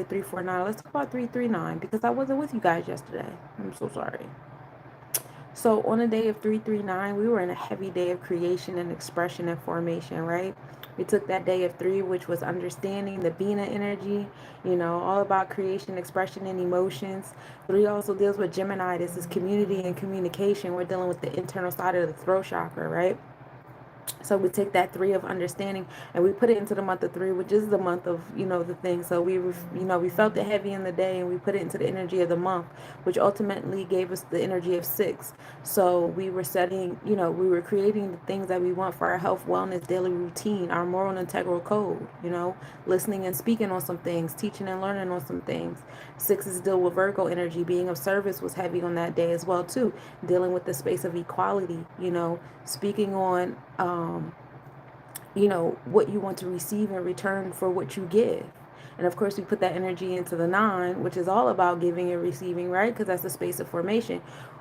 349. Let's talk about 339 because I wasn't with you guys yesterday. I'm so sorry. So on the day of 339, we were in a heavy day of creation and expression and formation, right? We took that day of 3, which was understanding the Bina energy, all about creation, expression, and emotions. 3 also deals with Gemini. This is community and communication. We're dealing with the internal side of the throat chakra, right? So we take that 3 of understanding and we put it into the month of 3, which is the month of, the thing. So we felt it heavy in the day and we put it into the energy of the month, which ultimately gave us the energy of 6. So we were setting, we were creating the things that we want for our health, wellness, daily routine, our moral and integral code, listening and speaking on some things, teaching and learning on some things. 6 is deal with Virgo energy. Being of service was heavy on that day as well, too. Dealing with the space of equality, speaking on what you want to receive in return for what you give. And of course, we put that energy into the 9, which is all about giving and receiving, right? Because that's the space of formation.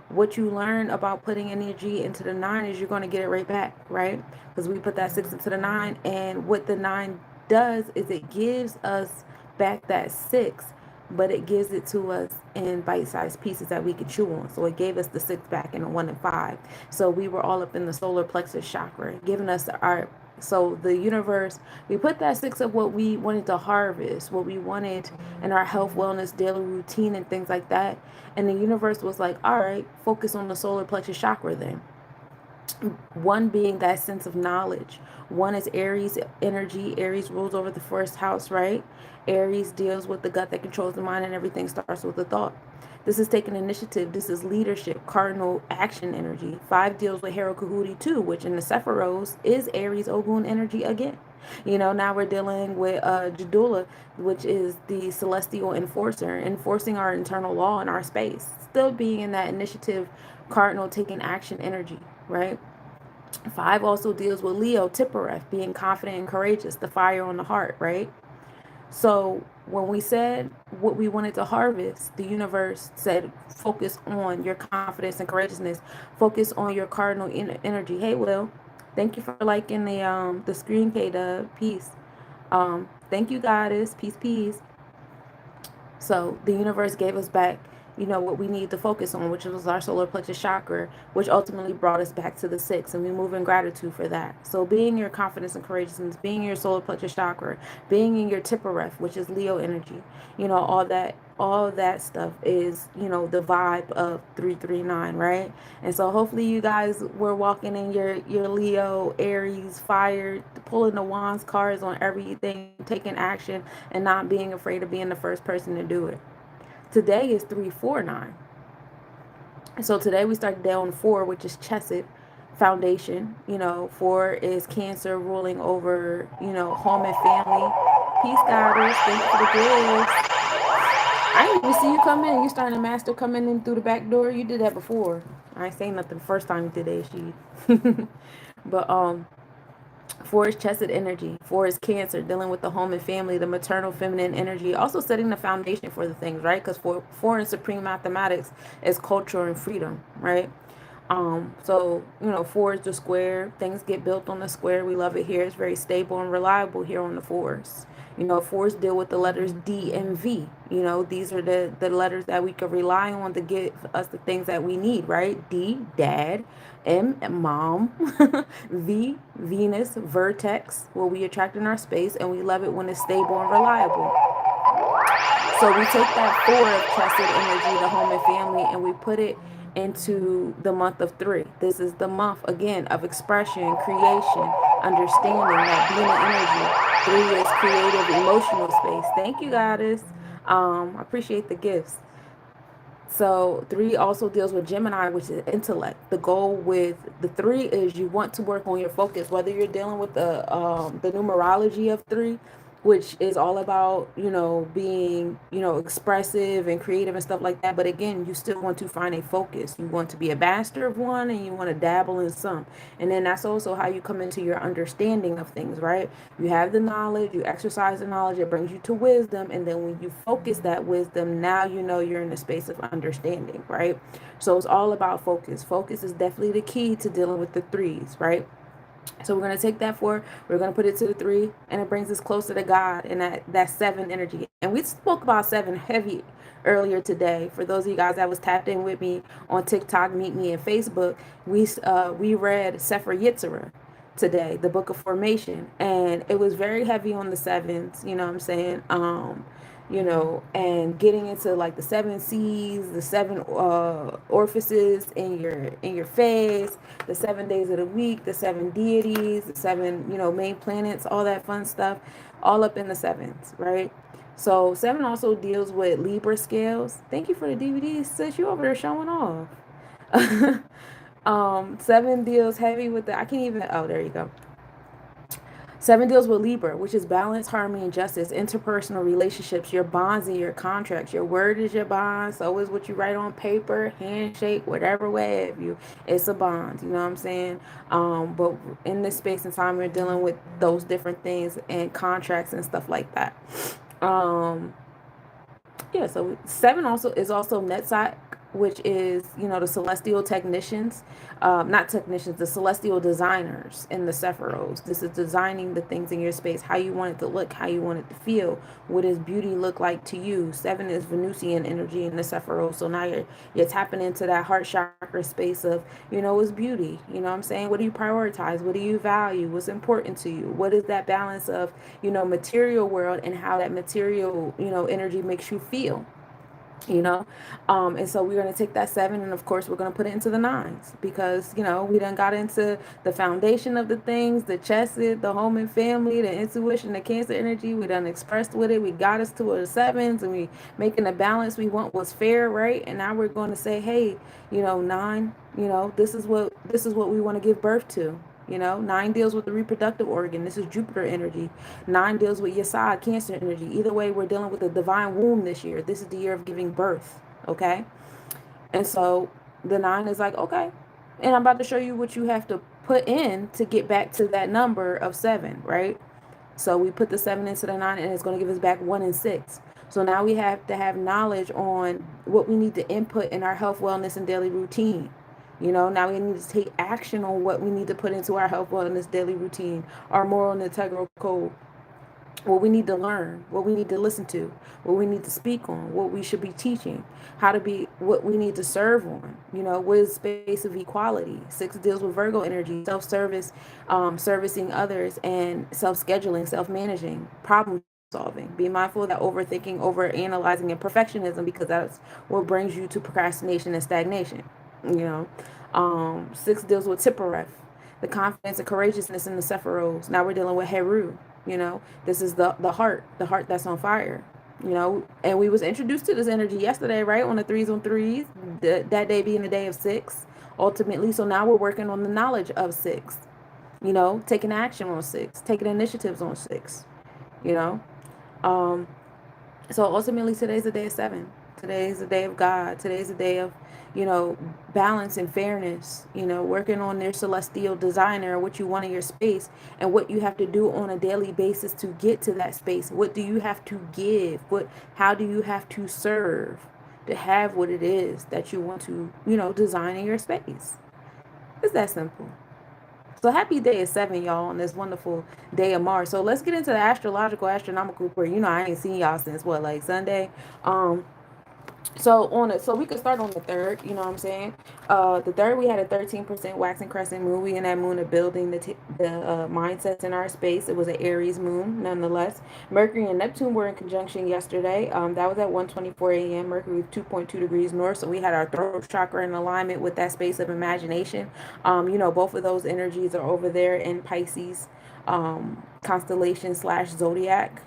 What you learn about putting energy into the 9 is you're going to get it right back, right? Because we put that 6 into the 9, and what the 9 does is it gives us back that 6, but it gives it to us in bite-sized pieces that we can chew on. So it gave us the 6 back in the 1 and 5. So we were all up in the solar plexus chakra, giving us our. So the universe, we put that 6 of what we wanted to harvest, what we wanted in our health, wellness, daily routine, and things like that. And the universe was like, all right, focus on the solar plexus chakra then. 1 being that sense of knowledge. 1 is Aries energy. Aries rules over the first house, right? Aries deals with the gut that controls the mind, and everything starts with a thought. This is taking initiative. This is leadership, cardinal action energy. 5 deals with Hero Kahuti 2, which in the Sephiros is Aries Ogun energy again. Now we're dealing with Jadula, which is the celestial enforcer, enforcing our internal law in our space. Still being in that initiative, cardinal taking action energy, right? 5 also deals with Leo, Tippereth, being confident and courageous, the fire on the heart, right? So when we said what we wanted to harvest, the universe said, focus on your confidence and courageousness. Focus on your cardinal energy. Hey, Will, thank you for liking the screen, K-Dub. Peace. Thank you, Goddess. Peace, peace. So the universe gave us back, what we need to focus on, which was our solar plexus chakra, which ultimately brought us back to the 6, and we move in gratitude for that. So being your confidence and courageousness, being your solar plexus chakra, being in your Tippereth, which is Leo energy, all that stuff is, the vibe of 339, right? And so hopefully you guys were walking in your Leo, Aries, fire, pulling the wands cards on everything, taking action, and not being afraid of being the first person to do it. Today is 349. So today we started down 4, which is Chesed foundation. 4 is Cancer ruling over, home and family. Peace, Goddess. Thank you for the gifts. I didn't even see you come in. You starting to master coming in through the back door. You did that before. I ain't saying nothing the first time you did that shit. But 4 is Chesed energy. 4 is Cancer, dealing with the home and family, the maternal feminine energy, also setting the foundation for the things, right? Because 4 in supreme mathematics is culture and freedom, right? So 4 is the square. Things get built on the square. We love it here. It's very stable and reliable here on the 4s. 4s deal with the letters D and V. These are the letters that we can rely on to give us the things that we need, right? D, dad. M, mom. V, Venus, vertex, what we attract in our space, and we love it when it's stable and reliable. So we take that 4 of Chesed energy, the home and family, and we put it into the month of 3. This is the month, again, of expression, creation, understanding, that being an energy. 3 is creative, emotional space. Thank you, Goddess. I appreciate the gifts. So 3 also deals with Gemini, which is intellect. The goal with the 3 is you want to work on your focus, whether you're dealing with the numerology of 3, which is all about, being, expressive and creative and stuff like that. But again, you still want to find a focus. You want to be a master of one and you want to dabble in some. And then that's also how you come into your understanding of things, right? You have the knowledge, you exercise the knowledge, it brings you to wisdom. And then when you focus that wisdom, now you're in the space of understanding, right? So it's all about focus. Focus is definitely the key to dealing with the 3s, right? So we're going to take that 4, we're going to put it to the 3, and it brings us closer to God and that 7 energy. And we spoke about 7 heavy earlier today. For those of you guys that was tapped in with me on TikTok, Meet Me, and Facebook, we read Sefer Yetzirah today, the book of formation, and it was very heavy on the sevens, you know what I'm saying? And getting into like the 7 seas, the 7 orifices in your face, the 7 days of the week, the 7 deities, the 7, main planets, all that fun stuff, all up in the sevens, right? So 7 also deals with Libra scales. Thank you for the DVDs, sis. You over there showing off. 7 deals heavy with the, I can't even, oh, there you go. 7 deals with Libra, which is balance, harmony, and justice, interpersonal relationships, your bonds and your contracts. Your word is your bond. So is what you write on paper, handshake, whatever way have you. It's a bond. You know what I'm saying? But in this space and time, we're dealing with those different things and contracts and stuff like that. Yeah, so 7 also is also Netzach, which is, the celestial technicians, not technicians, the celestial designers in the Sephiros. This is designing the things in your space, how you want it to look, how you want it to feel. What does beauty look like to you? 7 is Venusian energy in the Sephiros. So now you're tapping into that heart chakra space of, it's beauty. You know what I'm saying? What do you prioritize? What do you value? What's important to you? What is that balance of, material world and how that material, energy makes you feel? And so we're going to take that 7, and of course we're going to put it into the 9s, because we done got into the foundation of the things, the chesed, the home and family, the intuition, the Cancer energy. We done expressed with it. We got us to the 7s, and we making the balance we want was fair, right? And now we're going to say, hey, 9, this is what we want to give birth to. 9 deals with the reproductive organ. This is Jupiter energy. 9 deals with Yesod, Cancer energy. Either way, we're dealing with the divine womb this year. This is the year of giving birth, okay? And so the 9 is like, okay. And I'm about to show you what you have to put in to get back to that number of 7, right? So we put the 7 into the 9, and it's going to give us back 1 and 6. So now we have to have knowledge on what we need to input in our health, wellness, and daily routine. Now we need to take action on what we need to put into our health, wellness, daily routine, our moral and integral code, what we need to learn, what we need to listen to, what we need to speak on, what we should be teaching, how to be, what we need to serve on, what is space of equality. 6 deals with Virgo energy, self-service, servicing others, and self-scheduling, self-managing, problem solving. Be mindful of that overthinking, over analyzing, and perfectionism, because that's what brings you to procrastination and stagnation. 6 deals with Tippereth, the confidence and courageousness in the Sephiros. Now we're dealing with Heru. This is the heart that's on fire. And we was introduced to this energy yesterday, right? On the 3s on 3s, that day being the day of 6, ultimately. So now we're working on the knowledge of 6. Taking action on 6, taking initiatives on 6. So ultimately, today's the day of 7. Today's the day of God. Today's the day of, balance and fairness, working on their celestial designer, what you want in your space, and what you have to do on a daily basis to get to that space. What do you have to give? How do you have to serve to have what it is that you want to, design in your space? It's that simple. So happy day of 7, y'all, on this wonderful day of Mars. So let's get into the astrological, astronomical prayer. I ain't seen y'all since like Sunday. So we could start on the 3rd, you know what I'm saying? The 3rd, we had a 13% waxing crescent moon. We in that moon are building the mindsets in our space. It was an Aries moon, nonetheless. Mercury and Neptune were in conjunction yesterday. That was at 1:24 a.m. Mercury 2.2 degrees north. So we had our throat chakra in alignment with that space of imagination. Both of those energies are over there in Pisces. Constellation / zodiac,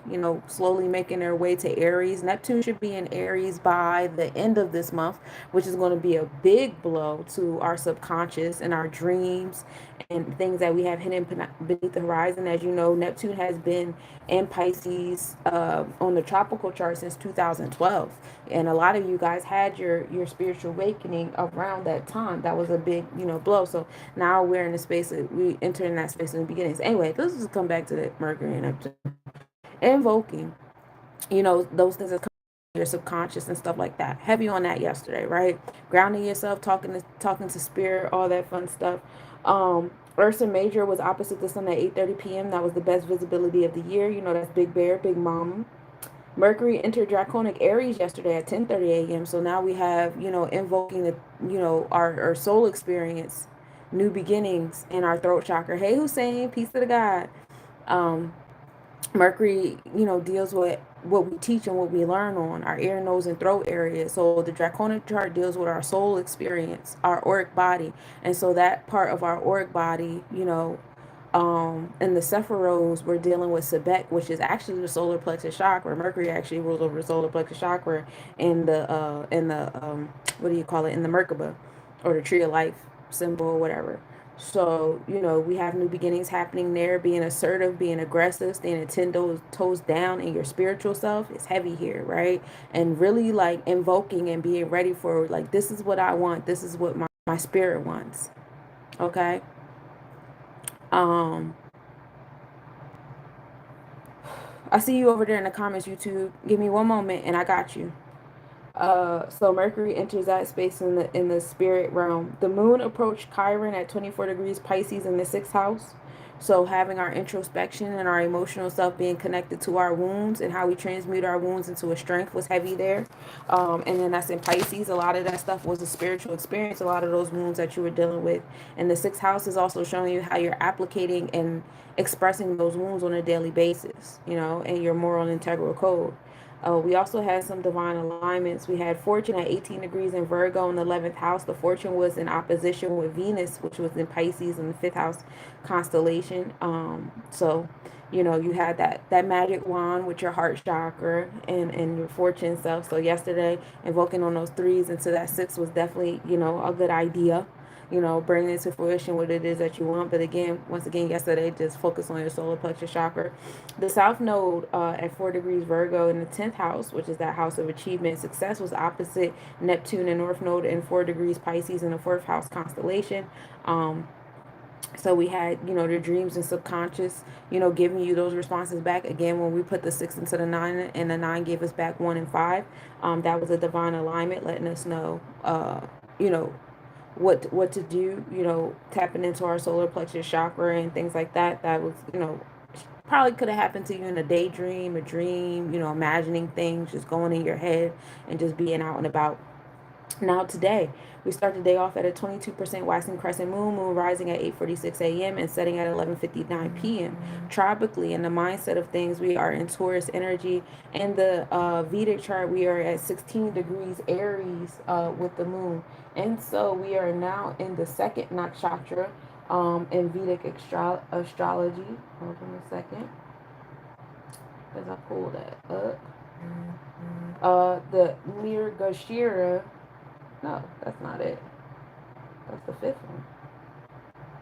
slowly making their way to Aries. Neptune should be in Aries by the end of this month, which is going to be a big blow to our subconscious and our dreams and things that we have hidden beneath the horizon. As you know, Neptune has been in Pisces on the tropical chart since 2012. And a lot of you guys had your spiritual awakening around that time. That was a big, blow. So now we're in the space, we enter in that space in the beginnings. Anyway, let's just come back to the Mercury and Neptune. Invoking, those things that come your subconscious and stuff like that. Heavy on that yesterday, right? Grounding yourself, talking to spirit, all that fun stuff. Ursa Major was opposite the sun at 8:30 p.m. That was the best visibility of the year. You know, that's Big Bear, Big Mama. Mercury entered Draconic Aries yesterday at 10:30 a.m. So now we have, you know, invoking the, you know, our soul experience, new beginnings in our throat chakra. Hey, Hussein, peace to the God. Um, Mercury, you know, deals with what we teach and what we learn on our ear, nose, and throat area. So the Draconic chart deals with our soul experience, our auric body. And so that part of our auric body, you know, in the Sephiroths, we're dealing with Sebek, which is actually the solar plexus chakra. Mercury actually rules over the solar plexus chakra in the what do you call it, in the Merkaba, or the tree of life symbol or whatever. So, you know, we have new beginnings happening there. Being assertive, being aggressive, staying 10 toes down in your spiritual self is heavy here, right? And really like invoking and being ready for, like, this is what I want. This is what my spirit wants. Okay. Um, I see you over there in the comments, YouTube. Give me one moment and I got you. So Mercury enters that space in the spirit realm. The moon approached Chiron at 24 degrees Pisces in the sixth house. So having our introspection and our emotional self being connected to our wounds and how we transmute our wounds into a strength was heavy there. And then that's in Pisces. A lot of that stuff was a spiritual experience. A lot of those wounds that you were dealing with. And the sixth house is also showing you how you're applicating and expressing those wounds on a daily basis, you know, and your moral and integral code. We also had some divine alignments. We had Fortune at 18 degrees in Virgo in the 11th house. The Fortune was in opposition with Venus, which was in Pisces in the 5th house constellation. So, you know, you had that magic wand with your heart chakra and your Fortune self. So yesterday, invoking on those threes into that six was definitely, you know, a good idea, you know, bringing into fruition what it is that you want. But again, once again, yesterday, just focus on your solar plexus chakra. The South Node at 4 degrees Virgo in the 10th house, which is that house of achievement and success, was opposite Neptune and North Node in 4 degrees Pisces in the 4th house constellation. So we had, you know, the dreams and subconscious, you know, giving you those responses back. Again, when we put the 6 into the 9 and the 9 gave us back 1 and 5, that was a divine alignment letting us know, you know, what to do, you know, tapping into our solar plexus chakra and things like that. That was, you know, probably could have happened to you in a daydream, a dream, you know, imagining things just going in your head and just being out and about. Now today, we start the day off at a 22% waxing crescent moon, moon rising at 8:46 a.m. and setting at 11:59 p.m. Tropically, in the mindset of things, we are in Taurus energy. In the Vedic chart, we are at 16 degrees Aries with the moon. And so we are now in the second nakshatra in Vedic astrology. Hold on a second, as I pull that up. The Mirgashira. No, that's not it. That's the fifth one.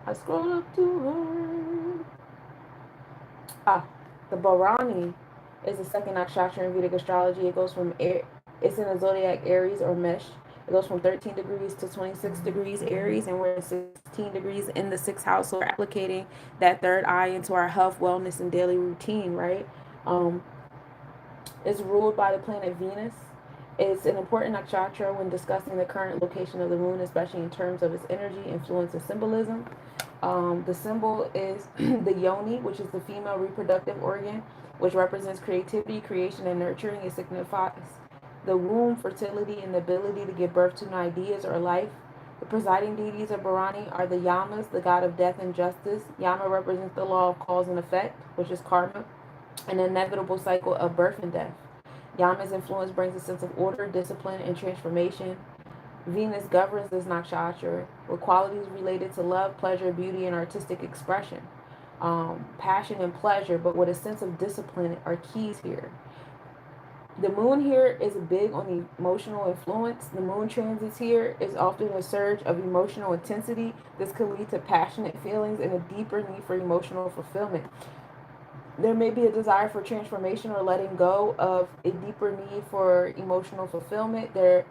I scrolled up too hard. The Bharani is the second nakshatra in Vedic astrology. It goes from it's in the zodiac Aries or Mesh. It goes from 13 degrees to 26 degrees Aries, and we're at 16 degrees in the sixth house. So we're applicating that third eye into our health, wellness, and daily routine, right? It's ruled by the planet Venus. It's an important nakshatra when discussing the current location of the moon, especially in terms of its energy, influence, and symbolism. The symbol is the yoni, which is the female reproductive organ, which represents creativity, creation, and nurturing. It signifies the womb, fertility, and the ability to give birth to new ideas or life. The presiding deities of Bharani are the Yamas, the god of death and justice. Yama represents the law of cause and effect, which is karma, an inevitable cycle of birth and death. Yama's influence brings a sense of order, discipline, and transformation. Venus governs this nakshatra with qualities related to love, pleasure, beauty, and artistic expression. Passion and pleasure, but with a sense of discipline are keys here. The moon here is big on emotional influence. The moon transits here is often a surge of emotional intensity. This could lead to passionate feelings and a deeper need for emotional fulfillment. There may be a desire for transformation or letting go of a deeper need for emotional fulfillment. There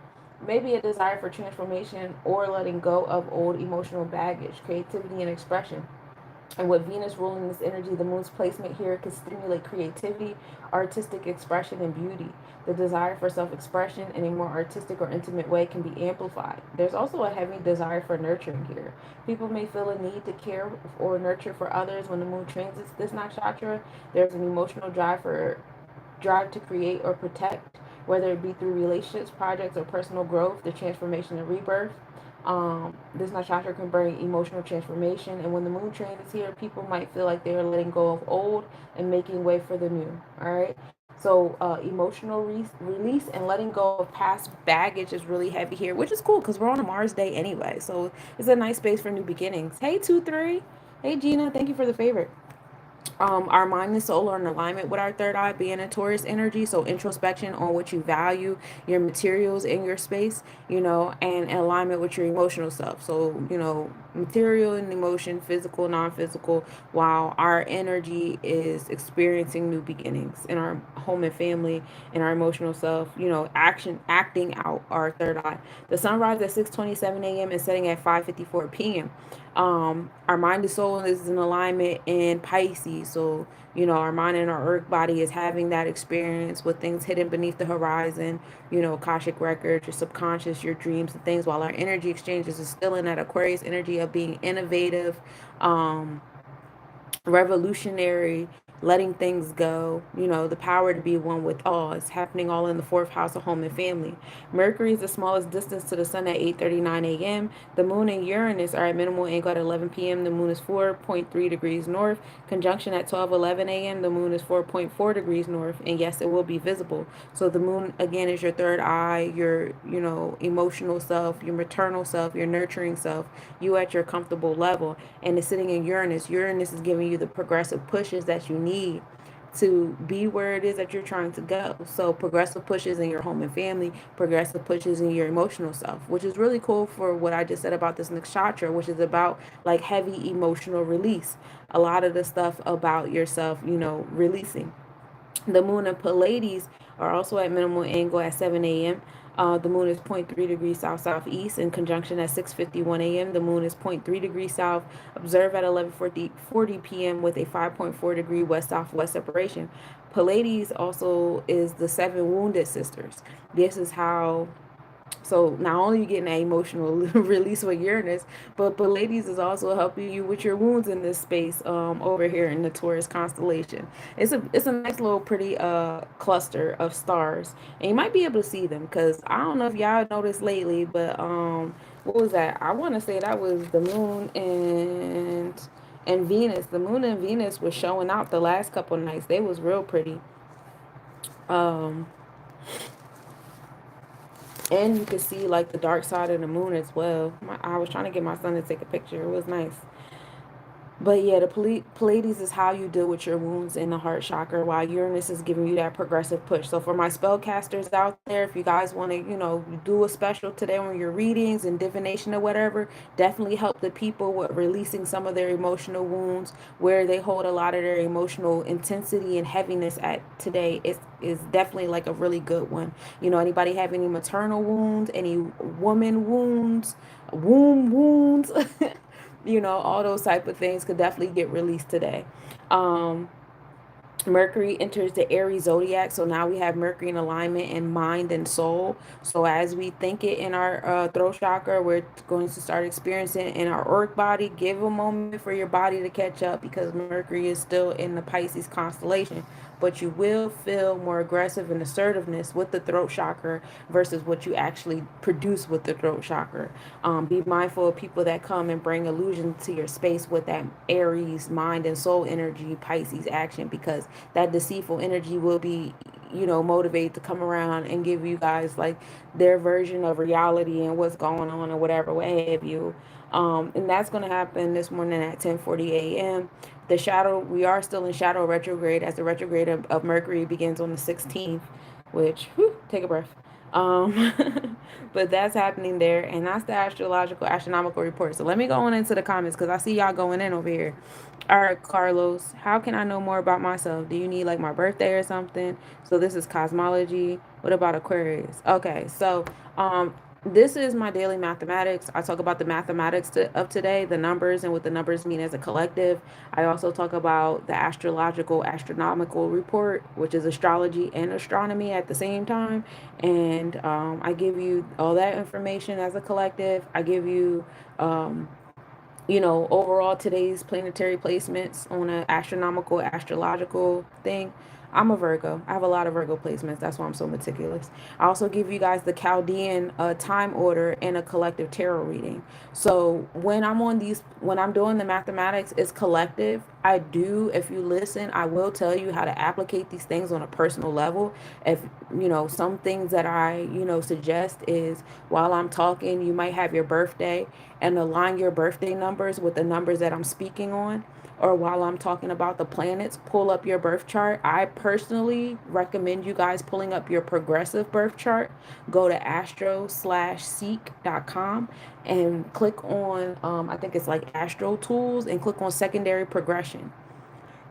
may be a desire for transformation or letting go of old emotional baggage, creativity, and expression. And with Venus ruling this energy, the moon's placement here can stimulate creativity, artistic expression, and beauty. The desire for self expression in a more artistic or intimate way can be amplified. There's also a heavy desire for nurturing here. People may feel a need to care or nurture for others when the moon transits this nakshatra. There's an emotional drive to create or protect, whether it be through relationships, projects, or personal growth, the transformation and rebirth. This nakshatra can bring emotional transformation, and when the moon transits here, people might feel like they are letting go of old and making way for the new. All right. So emotional release and letting go of past baggage is really heavy here, which is cool because we're on a Mars day anyway. So it's a nice space for new beginnings. Hey, 2-3. Hey, Gina. Thank you for the favorite. Our mind and soul are in alignment with our third eye being a Taurus energy. So introspection on what you value, your materials in your space, and in alignment with your emotional self. So, material and emotion, physical, non-physical, while our energy is experiencing new beginnings in our home and family, in our emotional self, acting out our third eye. The sun rises at 6:27 a.m. and setting at 5:54 p.m. Our mind and soul is in alignment in Pisces. So, our mind and our earth body is having that experience with things hidden beneath the horizon, Akashic records, your subconscious, your dreams and things, while our energy exchanges is still in that Aquarius energy of being innovative, um, revolutionary, letting things go, the power to be one with all. It's happening all in the fourth house of home and family. Mercury is the smallest distance to the sun at 8:39 a.m. The moon and Uranus are at minimal angle at 11 p.m. The moon is 4.3 degrees north. Conjunction at 12:11 a.m. The moon is 4.4 degrees north. And yes, it will be visible. So the moon, again, is your third eye, your, emotional self, your maternal self, your nurturing self, you at your comfortable level. And it's sitting in Uranus. Uranus is giving you the progressive pushes that you need to be where it is that you're trying to go. So progressive pushes in your home and family, progressive pushes in your emotional self, which is really cool for what I just said about this nakshatra, which is about like heavy emotional release. A lot of the stuff about yourself, releasing. The moon and Pleiades are also at minimal angle at 7 a.m. The moon is zero point 0.3 degrees south southeast in conjunction at 6:51 a.m. The moon is zero point 0.3 degrees south. Observe at 11:40 p.m. with a 5.4 degree west southwest separation. Pleiades also is the seven wounded sisters. This is how. So not only are you getting an emotional release with Uranus, but Pleiades is also helping you with your wounds in this space over here in the Taurus constellation. It's a nice little pretty cluster of stars, and you might be able to see them because I don't know if y'all noticed lately, but what was that? I want to say that was the moon and Venus. The moon and Venus was showing out the last couple of nights. They was real pretty. Um, And you can see like the dark side of the moon as well. I was trying to get my son to take a picture. It was nice. But yeah, the Pleiades is how you deal with your wounds in the heart chakra, while Uranus is giving you that progressive push. So for my spellcasters out there, if you guys want to, do a special today on your readings and divination or whatever, definitely help the people with releasing some of their emotional wounds, where they hold a lot of their emotional intensity and heaviness at today. Is definitely like a really good one. Anybody have any maternal wounds, any woman wounds, womb wounds? All those type of things could definitely get released today. Um, Mercury enters the Aries zodiac, so now we have Mercury in alignment in mind and soul. So as we think it in our throat chakra, we're going to start experiencing it in our earth body. Give a moment for your body to catch up because Mercury is still in the Pisces constellation. But you will feel more aggressive and assertiveness with the throat chakra versus what you actually produce with the throat chakra. Be mindful of people that come and bring illusion to your space with that Aries mind and soul energy, Pisces action, because that deceitful energy will be, motivated to come around and give you guys like their version of reality and what's going on or whatever, what have you. And that's going to happen this morning at 10:40 a.m. We are still in shadow retrograde as the retrograde of Mercury begins on the 16th, which, whew, take a breath. But that's happening there, and that's the astronomical report. So let me go on into the comments because I see y'all going in over here. All right, Carlos, how can I know more about myself? Do you need like my birthday or something? So this is cosmology. What about Aquarius? Okay, so This is my daily mathematics. I talk about the mathematics of today, the numbers and what the numbers mean as a collective. I also talk about the astrological astronomical report, which is astrology and astronomy at the same time. And I give you all that information as a collective. I give you um, overall today's planetary placements on an astronomical, astrological thing. I'm a Virgo. I have a lot of Virgo placements. That's why I'm so meticulous. I also give you guys the Chaldean time order and a collective tarot reading. So when I'm doing the mathematics, it's collective. I do, if you listen, I will tell you how to applicate these things on a personal level. If, some things that I, suggest is while I'm talking, you might have your birthday and align your birthday numbers with the numbers that I'm speaking on. Or while I'm talking about the planets, pull up your birth chart. I personally recommend you guys pulling up your progressive birth chart. Go to astro/seek.com and click on, I think it's like Astro Tools, and click on secondary progression.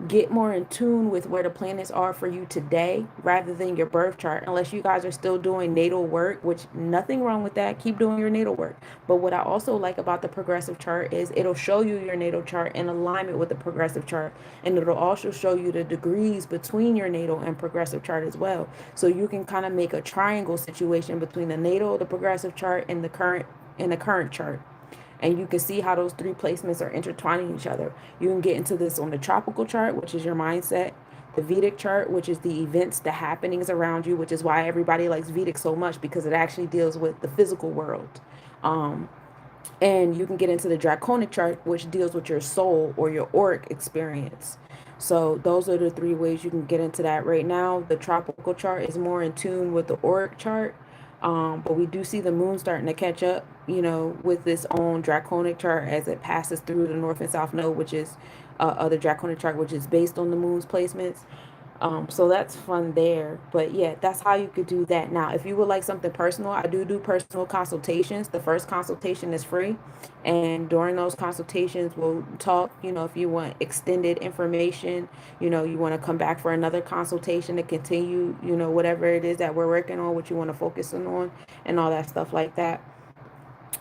Get more in tune with where the planets are for you today rather than your birth chart, unless you guys are still doing natal work, which nothing wrong with that. Keep doing your natal work. But what I also like about the progressive chart is it'll show you your natal chart in alignment with the progressive chart, and it'll also show you the degrees between your natal and progressive chart as well, so you can kind of make a triangle situation between the natal, the progressive chart, and the current chart, and you can see how those three placements are intertwining each other. You can get into this on the tropical chart, which is your mindset, the Vedic chart, which is the events, the happenings around you, which is why everybody likes Vedic so much, because it actually deals with the physical world. Um, and you can get into the Draconic chart, which deals with your soul or your auric experience. So those are the three ways you can get into that right now. The tropical chart is more in tune with the auric chart. But we do see the moon starting to catch up, with its own draconic chart as it passes through the north and south node, which is the draconic chart, which is based on the moon's placements. So that's fun there. But yeah, that's how you could do that. Now, if you would like something personal, I do personal consultations. The first consultation is free. And during those consultations, we'll talk, if you want extended information, you want to come back for another consultation to continue, whatever it is that we're working on, what you want to focus on, and all that stuff like that.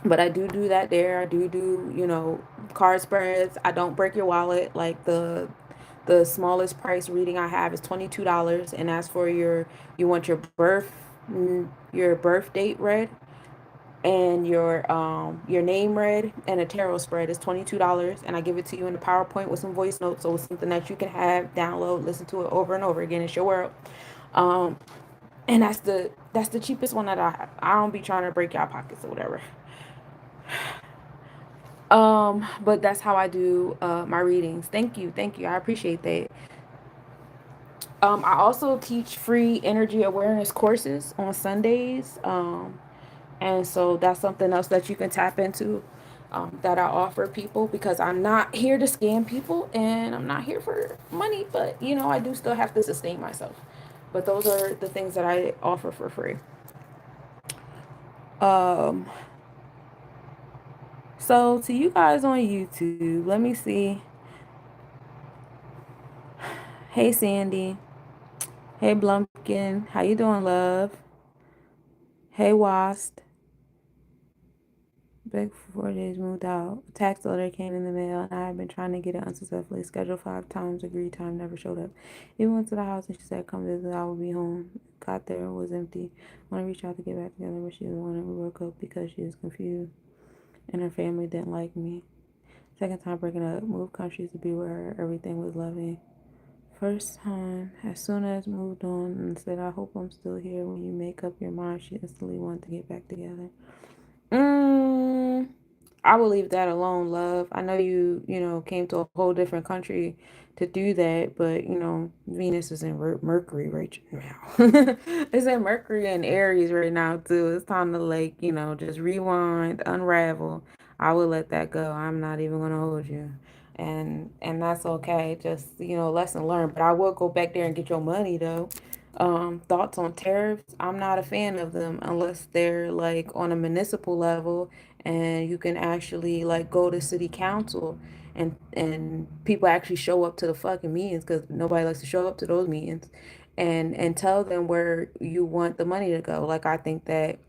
But I do that there. I do, card spreads. I don't break your wallet. Like the smallest price reading I have is $22. And as for you want your birth date read and your name read and a tarot spread is $22, and I give it to you in a PowerPoint with some voice notes, so it's something that you can have, download, listen to it over and over again. It's your world. Um, and that's the cheapest one that I have. I don't be trying to break y'all pockets or whatever. But that's how I do my readings. Thank you. I appreciate that. I also teach free energy awareness courses on Sundays. And so that's something else that you can tap into, that I offer people, because I'm not here to scam people and I'm not here for money, but I do still have to sustain myself. But those are the things that I offer for free. Um, so to you guys on YouTube, let me see. Hey Sandy. Hey Blumpkin. How you doing, love? Hey Wast. Back for 4 days, moved out. A tax order came in the mail, and I have been trying to get it unsuccessfully. Scheduled 5 times, agreed time, never showed up. Even went to the house, and she said, "Come visit, I will be home." Got there, it was empty. Want to reach out to get back together, but she was one we broke up because she was confused, and her family didn't like me. Second time breaking up, moved countries to be with her. Everything was loving. First time, as soon as moved on and said, "I hope I'm still here." When you make up your mind, she instantly wanted to get back together. Mm, I will leave that alone, love. I know you came to a whole different country to do that, but Venus is in Mercury right now. It's in Mercury and Aries right now too. It's time to just rewind, unravel. I will let that go. I'm not even gonna hold you. And that's okay. Just, lesson learned. But I will go back there and get your money though. Thoughts on tariffs? I'm not a fan of them unless they're like on a municipal level, and you can actually like go to city council, and people actually show up to the fucking meetings, because nobody likes to show up to those meetings, and tell them where you want the money to go. Like, I think that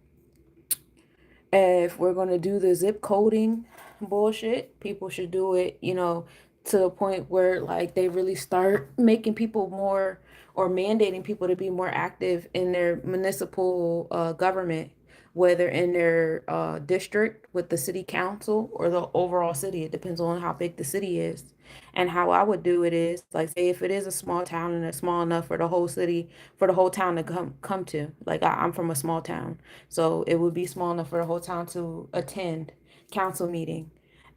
If we're going to do the zip coding bullshit, people should do it, to the point where like they really start making people more, or mandating people to be more active in their municipal government, whether in their district with the city council or the overall city. It depends on how big the city is. And how I would do it is like, say if it is a small town and it's small enough for the whole city, for the whole town to come to. Like I'm from a small town, so it would be small enough for the whole town to attend council meeting.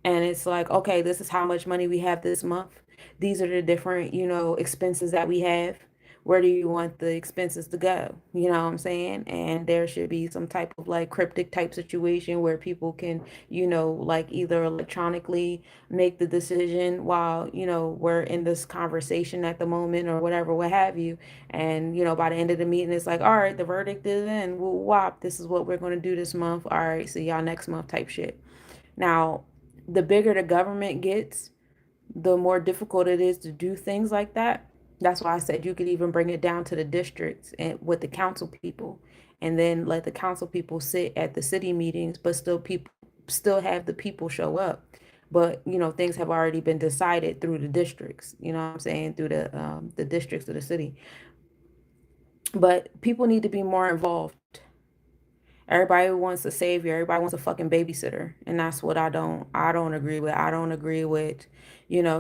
And it's like, okay, this is how much money we have this month. These are the different, expenses that we have. Where do you want the expenses to go? You know what I'm saying? And there should be some type of like cryptic type situation where people can, like either electronically make the decision while, we're in this conversation at the moment or whatever, what have you. And, by the end of the meeting, it's like, all right, the verdict is in. Woo wop. This is what we're going to do this month. All right, see y'all next month type shit. Now, the bigger the government gets, the more difficult it is to do things like that. That's why I said you could even bring it down to the districts and with the council people, and then let the council people sit at the city meetings, but still have the people show up. But things have already been decided through the districts. You know what I'm saying, through the districts of the city. But people need to be more involved. Everybody wants a savior. Everybody wants a fucking babysitter. And that's what I don't agree with. I don't agree with,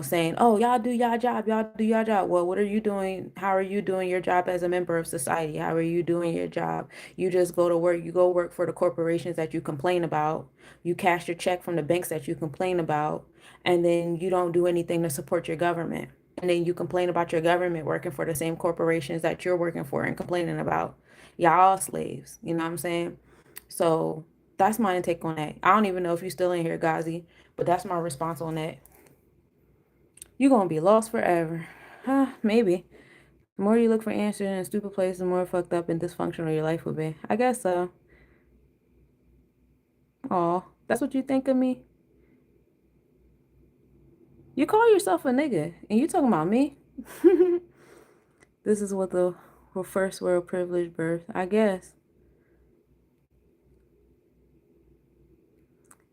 saying, oh, y'all do y'all job. Y'all do y'all job. Well, what are you doing? How are you doing your job as a member of society? How are you doing your job? You just go to work. You go work for the corporations that you complain about. You cash your check from the banks that you complain about. And then you don't do anything to support your government. And then you complain about your government working for the same corporations that you're working for and complaining about. Y'all all slaves. You know what I'm saying? So that's my intake on that. I don't even know if you're still in here, Gazi, but that's my response on that. You're going to be lost forever. Huh, maybe. The more you look for answers in a stupid place, the more fucked up and dysfunctional your life will be. I guess so. Oh, that's what you think of me? You call yourself a nigga, and you talking about me? This is what the first world privilege birth, I guess.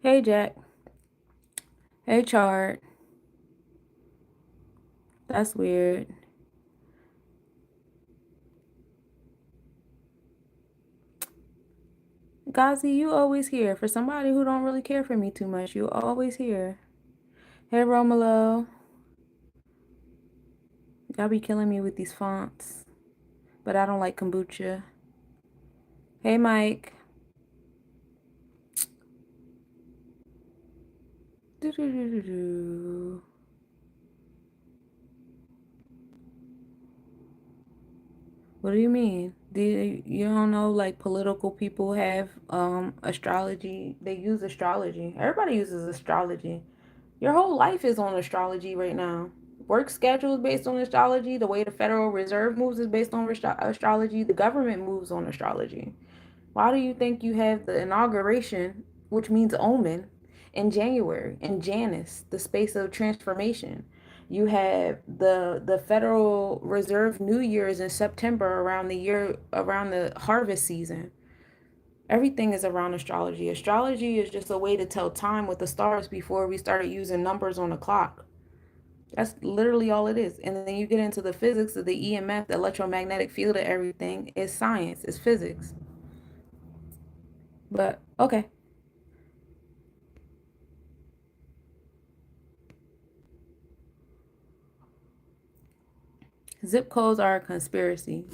Hey, Jack. Hey, Chart. That's weird. Gazi, you always here. For somebody who don't really care for me too much, you always here. Hey, Romolo. Y'all be killing me with these fonts. But I don't like kombucha. Hey, Mike. Do-do-do-do-do. What do you mean? You don't know, like, political people have astrology? They use astrology. Everybody uses astrology. Your whole life is on astrology right now. Work schedule is based on astrology. The way the Federal Reserve moves is based on astrology. The government moves on astrology. Why do you think you have the inauguration, which means omen, in January, in Janus, the space of transformation? You have the Federal Reserve New Year's in September, around the harvest season. Everything is around astrology. Astrology is just a way to tell time with the stars before we started using numbers on the clock. That's literally all it is. And then you get into the physics of the EMF, the electromagnetic field of everything. It's science, it's physics. But okay. Zip codes are a conspiracy.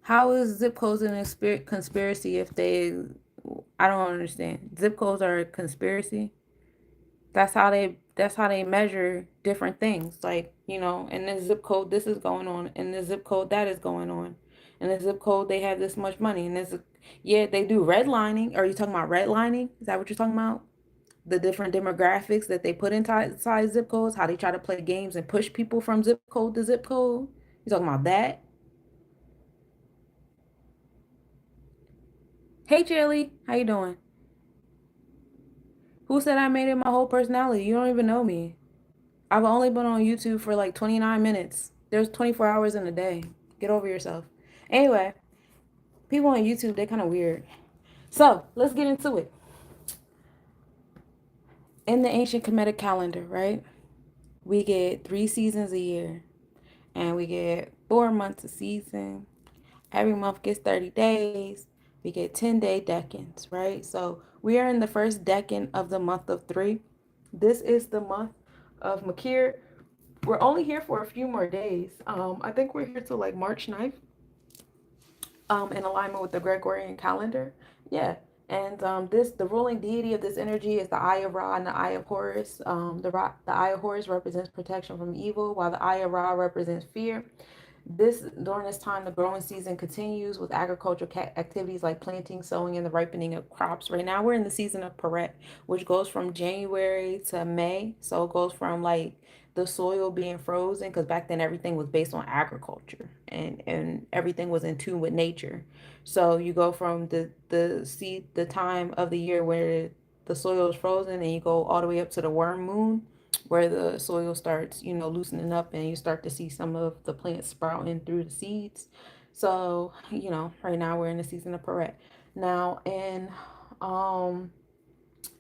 How is zip codes a conspiracy if they... I don't understand. Zip codes are a conspiracy. That's how they measure different things. Like, in this zip code this is going on, in this zip code that is going on. In this zip code they have this much money. And this, yeah, they do redlining. Are you talking about redlining? Is that what you're talking about? The different demographics that they put inside zip codes, how they try to play games and push people from zip code to zip code. You talking about that? Hey, Jelly, how you doing? Who said I made it my whole personality? You don't even know me. I've only been on YouTube for like 29 minutes. There's 24 hours in a day. Get over yourself. Anyway, people on YouTube, they're kind of weird. So let's get into it. In the ancient Kemetic calendar, right, we get 3 seasons a year, and we get 4 months a season. Every month gets 30 days. We get 10-day decans, right? So we are in the first decan of the month of 3. This is the month of Makir. We're only here for a few more days. I think we're here till like March 9th, in alignment with the Gregorian calendar. Yeah. And the ruling deity of this energy is the Eye of Ra and the Eye of Horus. The Eye of Horus represents protection from evil, while the Eye of Ra represents fear. During this time, the growing season continues with agricultural activities like planting, sowing, and the ripening of crops. Right now, we're in the season of Peret, which goes from January to May. So it goes from like the soil being frozen, because back then everything was based on agriculture, and everything was in tune with nature. So you go from the time of the year where the soil is frozen, and you go all the way up to the worm moon, where the soil starts, loosening up, and you start to see some of the plants sprouting through the seeds. So, right now we're in the season of Peret. Now, in um,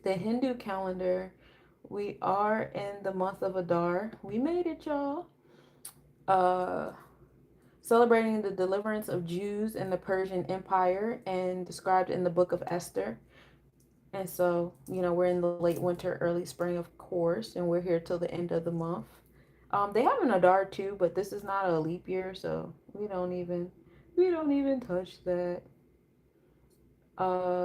the Hindu calendar, we are in the month of Adar. We made it, y'all. Uh, Celebrating the deliverance of Jews in the Persian Empire and described in the book of Esther. And so, we're in the late winter, early spring, of course, and we're here till the end of the month. They have an Adar too, but this is not a leap year, so we don't even touch that.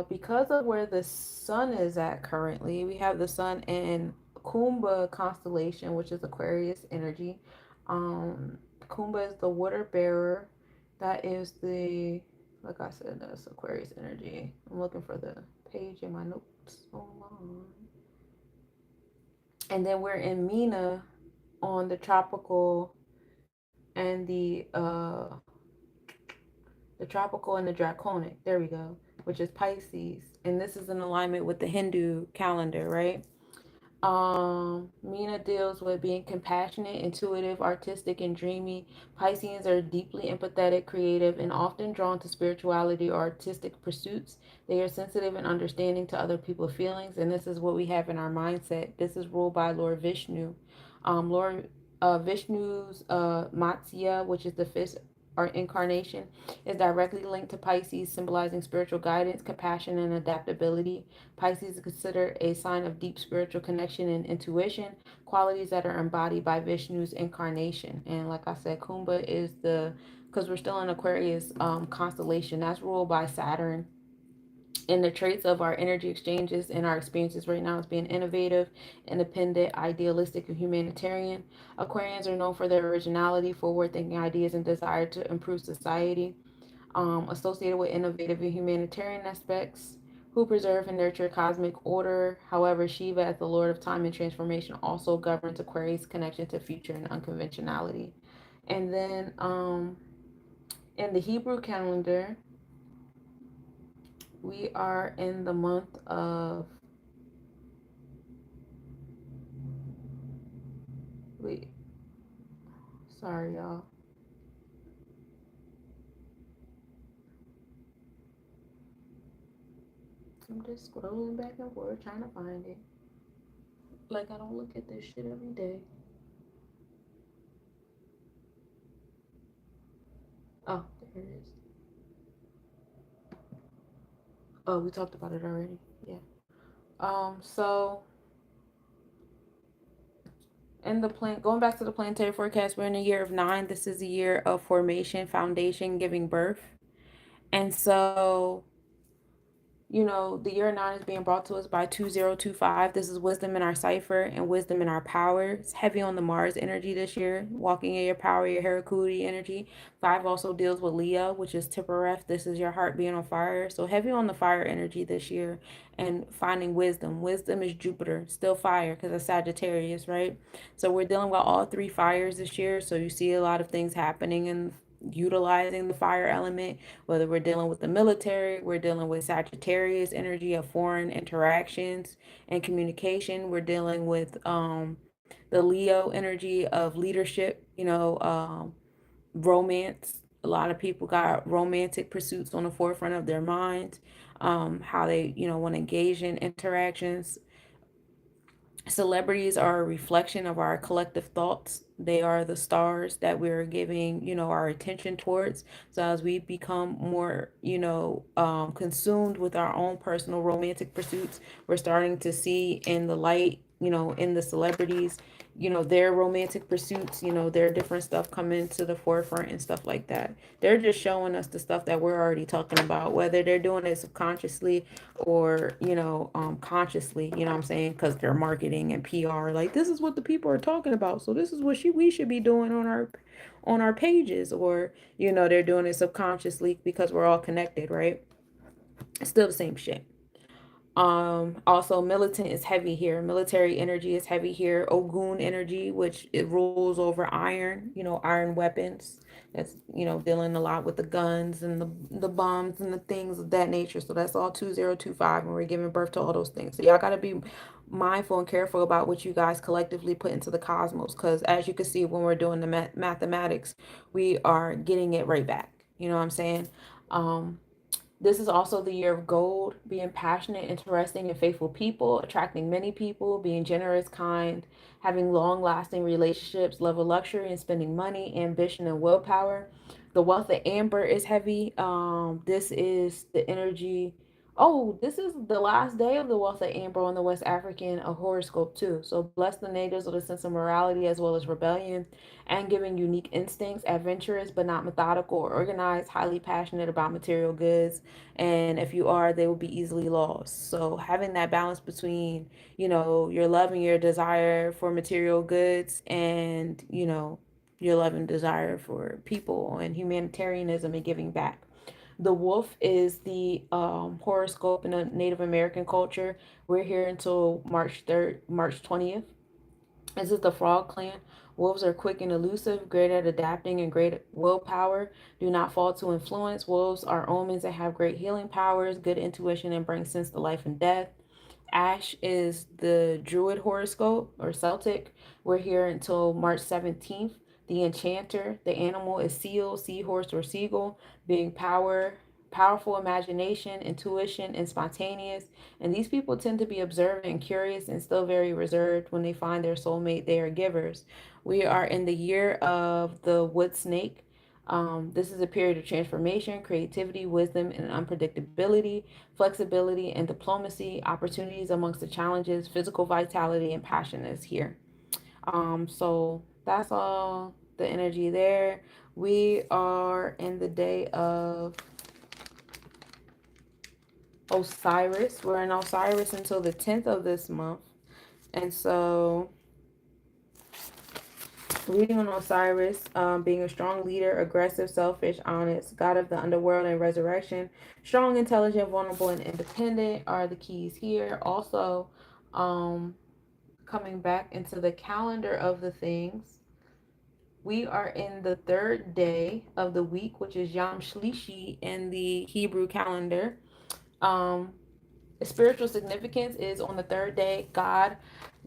Because of where the sun is at currently, we have the sun in Kumbha constellation, which is Aquarius energy. Um, Kumbha is the water bearer. That is like I said, that's Aquarius energy. I'm looking for the page in my notes. Hold on. And then we're in Mina on the tropical and the tropical and the draconic. There we go, which is Pisces, and this is in alignment with the Hindu calendar, right? Mina deals with being compassionate, intuitive, artistic, and dreamy. Pisceans are deeply empathetic, creative, and often drawn to spirituality or artistic pursuits. They are sensitive and understanding to other people's feelings, and this is what we have in our mindset. This is ruled by Lord Vishnu. Lord Vishnu's Matsya, which is the fifth or incarnation, is directly linked to Pisces, symbolizing spiritual guidance, compassion, and adaptability. Pisces is considered a sign of deep spiritual connection and intuition, qualities that are embodied by Vishnu's incarnation. And like I said, Kumbha is because we're still in Aquarius constellation, that's ruled by Saturn. And the traits of our energy exchanges and our experiences right now is being innovative, independent, idealistic, and humanitarian. Aquarians are known for their originality, forward thinking ideas, and desire to improve society. Associated with innovative and humanitarian aspects, who preserve and nurture cosmic order. However, Shiva, as the Lord of Time and Transformation, also governs Aquarius' connection to future and unconventionality. And then in the Hebrew calendar, we are in the month of, wait, sorry, y'all. I'm just scrolling back and forth trying to find it. Like, I don't look at this shit every day. Oh, there it is. Oh, we talked about it already. Yeah. So in the plan, going back to the planetary forecast, we're in a year of 9. This is a year of formation, foundation, giving birth. And so, the year 9 is being brought to us by 2025. This is wisdom in our cipher and wisdom in our power. It's heavy on the Mars energy this year, walking in your power, your Herakuti energy. 5 also deals with Leo, which is Tippereth. This is your heart being on fire. So heavy on the fire energy this year and finding wisdom. Wisdom is Jupiter, still fire because it's Sagittarius, right? So we're dealing with all 3 fires this year. So you see a lot of things happening and utilizing the fire element, whether we're dealing with the military, we're dealing with Sagittarius energy of foreign interactions and communication, we're dealing with the Leo energy of leadership, romance, A lot of people got romantic pursuits on the forefront of their mind, how they, want to engage in interactions. Celebrities are a reflection of our collective thoughts. They are the stars that we're giving, our attention towards. So as we become more, consumed with our own personal romantic pursuits, we're starting to see in the light, in the celebrities, their romantic pursuits, their different stuff come into the forefront and stuff like that. They're just showing us the stuff that we're already talking about, whether they're doing it subconsciously or, consciously, what I'm saying? Because they're marketing and PR. Like, this is what the people are talking about. So this is what we should be doing on our pages, or, they're doing it subconsciously because we're all connected, right? It's still the same shit. Also militant is heavy here. Military energy is heavy here. Ogun energy, which it rules over iron, iron weapons. That's, dealing a lot with the guns and the bombs and the things of that nature. So that's all 2025 when we're giving birth to all those things. So y'all got to be mindful and careful about what you guys collectively put into the cosmos, because as you can see, when we're doing the mathematics, we are getting it right back. You know what I'm saying? This is also the year of gold, being passionate, interesting, and faithful people, attracting many people, being generous, kind, having long lasting relationships, love of luxury and spending money, ambition, and willpower. The wealth of amber is heavy. This is the energy. Oh, this is the last day of the wealth of amber on the West African horoscope, too. So, bless the natives with a sense of morality as well as rebellion and giving unique instincts, adventurous but not methodical or organized, highly passionate about material goods, and if you are, they will be easily lost. So having that balance between, your love and your desire for material goods, and, your love and desire for people and humanitarianism and giving back. The wolf is the horoscope in the Native American culture. We're here until March 3rd, March 20th. This is the Frog Clan. Wolves are quick and elusive, great at adapting, and great willpower. Do not fall to influence. Wolves are omens that have great healing powers, good intuition, and bring sense to life and death. Ash is the Druid horoscope or Celtic. We're here until March 17th. The Enchanter, the animal is seal, seahorse, or seagull, being powerful imagination, intuition, and spontaneous. And these people tend to be observant and curious and still very reserved. When they find their soulmate, they are givers. We are in the year of the wood snake. This is a period of transformation, creativity, wisdom, and unpredictability, flexibility, and diplomacy, opportunities amongst the challenges, physical vitality, and passion is here. So that's all the energy there. We are in the day of Osiris. We're in Osiris until the 10th of this month. And so, reading on Osiris, being a strong leader, aggressive, selfish, honest, god of the underworld and resurrection, strong, intelligent, vulnerable, and independent are the keys here. Also, coming back into the calendar of the things, we are in the third day of the week, which is Yom Shlishi in the Hebrew calendar. Spiritual significance is on the third day, God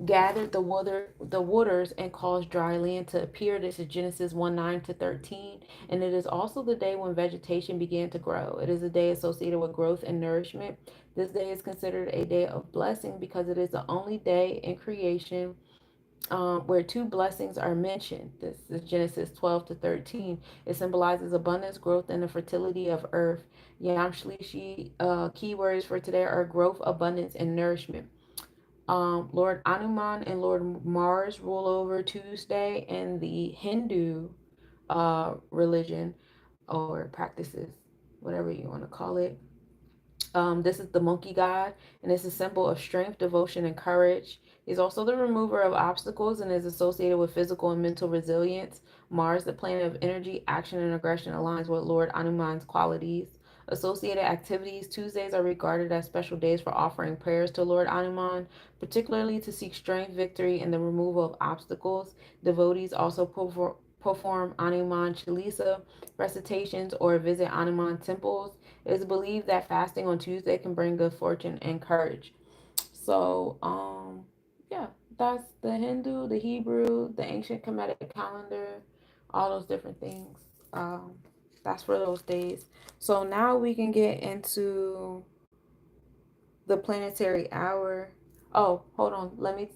gathered the waters and caused dry land to appear. This is Genesis 1:9 to 13. And it is also the day when vegetation began to grow. It is a day associated with growth and nourishment. This day is considered a day of blessing because it is the only day in creation where two blessings are mentioned. This is Genesis 12 to 13. It symbolizes abundance, growth, and the fertility of earth. Yam Shlishi keywords for today are growth, abundance, and nourishment. Lord Anuman and Lord Mars rule over Tuesday in the Hindu religion or practices, whatever you want to call it. This is the monkey god, and it's a symbol of strength, devotion, and courage. He's also the remover of obstacles and is associated with physical and mental resilience. Mars, the planet of energy, action, and aggression, aligns with Lord Anuman's qualities. Associated activities: Tuesdays are regarded as special days for offering prayers to Lord Anuman, particularly to seek strength, victory, and the removal of obstacles. Devotees also perform Anuman Chalisa recitations or visit Anuman temples. It is believed that fasting on Tuesday can bring good fortune and courage. So, yeah, that's the Hindu, the Hebrew, the ancient Kemetic calendar, all those different things. That's for those days. So now we can get into the planetary hour. Oh, hold on. Let me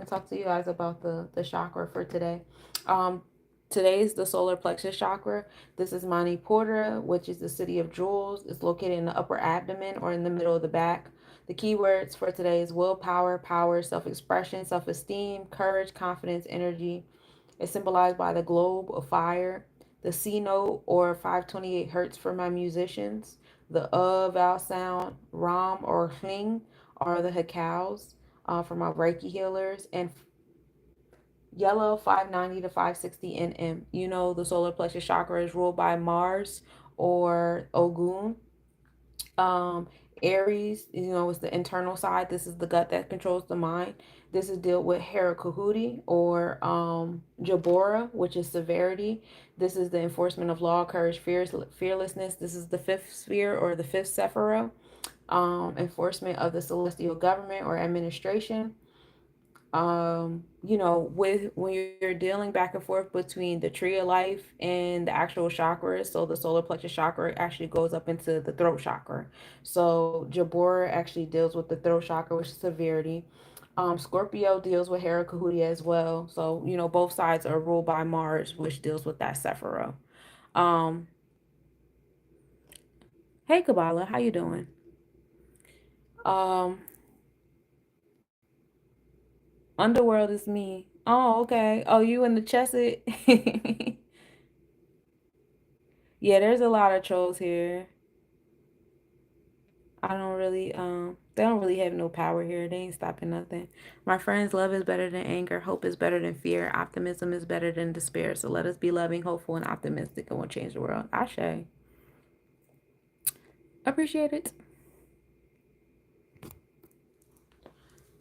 talk to you guys about the chakra for today. Um, Today is the solar plexus chakra. This is Manipura, which is the city of jewels. It's located in the upper abdomen or in the middle of the back. The keywords for today is willpower, power, self-expression, self-esteem, courage, confidence, energy. It's symbolized by the globe of fire, the C note or 528 hertz for my musicians, the vowel sound, Ram or Hling are the Hekals for my Reiki healers, and yellow 590 to 560 NM. You know, the solar plexus chakra is ruled by Mars or Ogun. um Aries, you know, is the internal side. This is the gut that controls the mind. This is dealt with Herakuhuti or Jabora, which is severity. This is the enforcement of law, courage, fearlessness. This is the fifth sphere or the fifth sephira. Enforcement of the celestial government or administration. You know, with when you're dealing back and forth between the tree of life and the actual chakras, so the solar plexus chakra actually goes up into the throat chakra. So Jabora actually deals with the throat chakra, which is severity. Scorpio deals with Hera Kahuti as well. So, you know, both sides are ruled by Mars, which deals with that Sephira. Um, hey Kabbalah, how you doing? Um, Underworld is me. Oh, okay. Oh, you in the chesed? Yeah, there's a lot of trolls here. I don't really, they don't really have no power here. They ain't stopping nothing. My friends, love is better than anger. Hope is better than fear. Optimism is better than despair. So let us be loving, hopeful, and optimistic, and we'll change the world. Ashe. Appreciate it.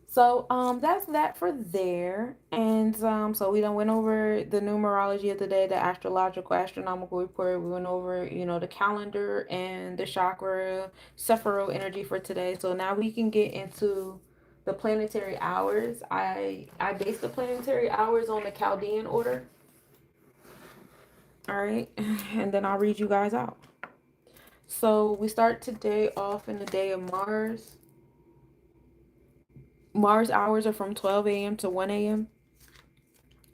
So that's that for there. And so we done went over the numerology of the day, the astrological astronomical report. We went over, you know, the calendar and the chakra sephiral energy for today. So now we can get into the planetary hours. I based the planetary hours on the Chaldean order. All right. And then I'll read you guys out. So we start today off in the day of Mars. Mars hours are from 12 a.m. to 1 a.m.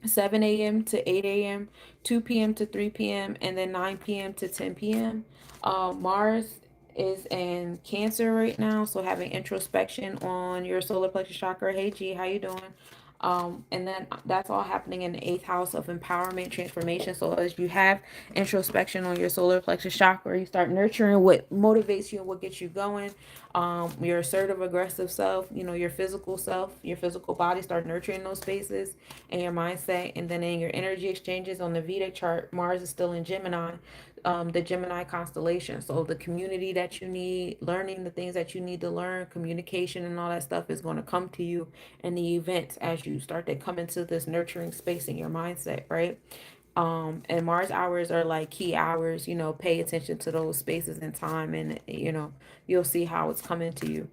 7 a.m. to 8 a.m., 2 p.m. to 3 p.m., and then 9 p.m. to 10 p.m. Mars is in Cancer right now, so having introspection on your solar plexus chakra. Hey G, how you doing? And then that's all happening in the eighth house of empowerment, transformation. So as you have introspection on your solar plexus chakra, you start nurturing what motivates you and what gets you going. Your assertive, aggressive self, you know, your physical self, your physical body, start nurturing those spaces and your mindset. And then in your energy exchanges on the Vedic chart, Mars is still in Gemini, the Gemini constellation. So the community that you need, learning the things that you need to learn, communication and all that stuff is going to come to you in the events as you start to come into this nurturing space in your mindset, right? And Mars hours are like key hours, you know, pay attention to those spaces and time, and you know, you'll see how it's coming to you.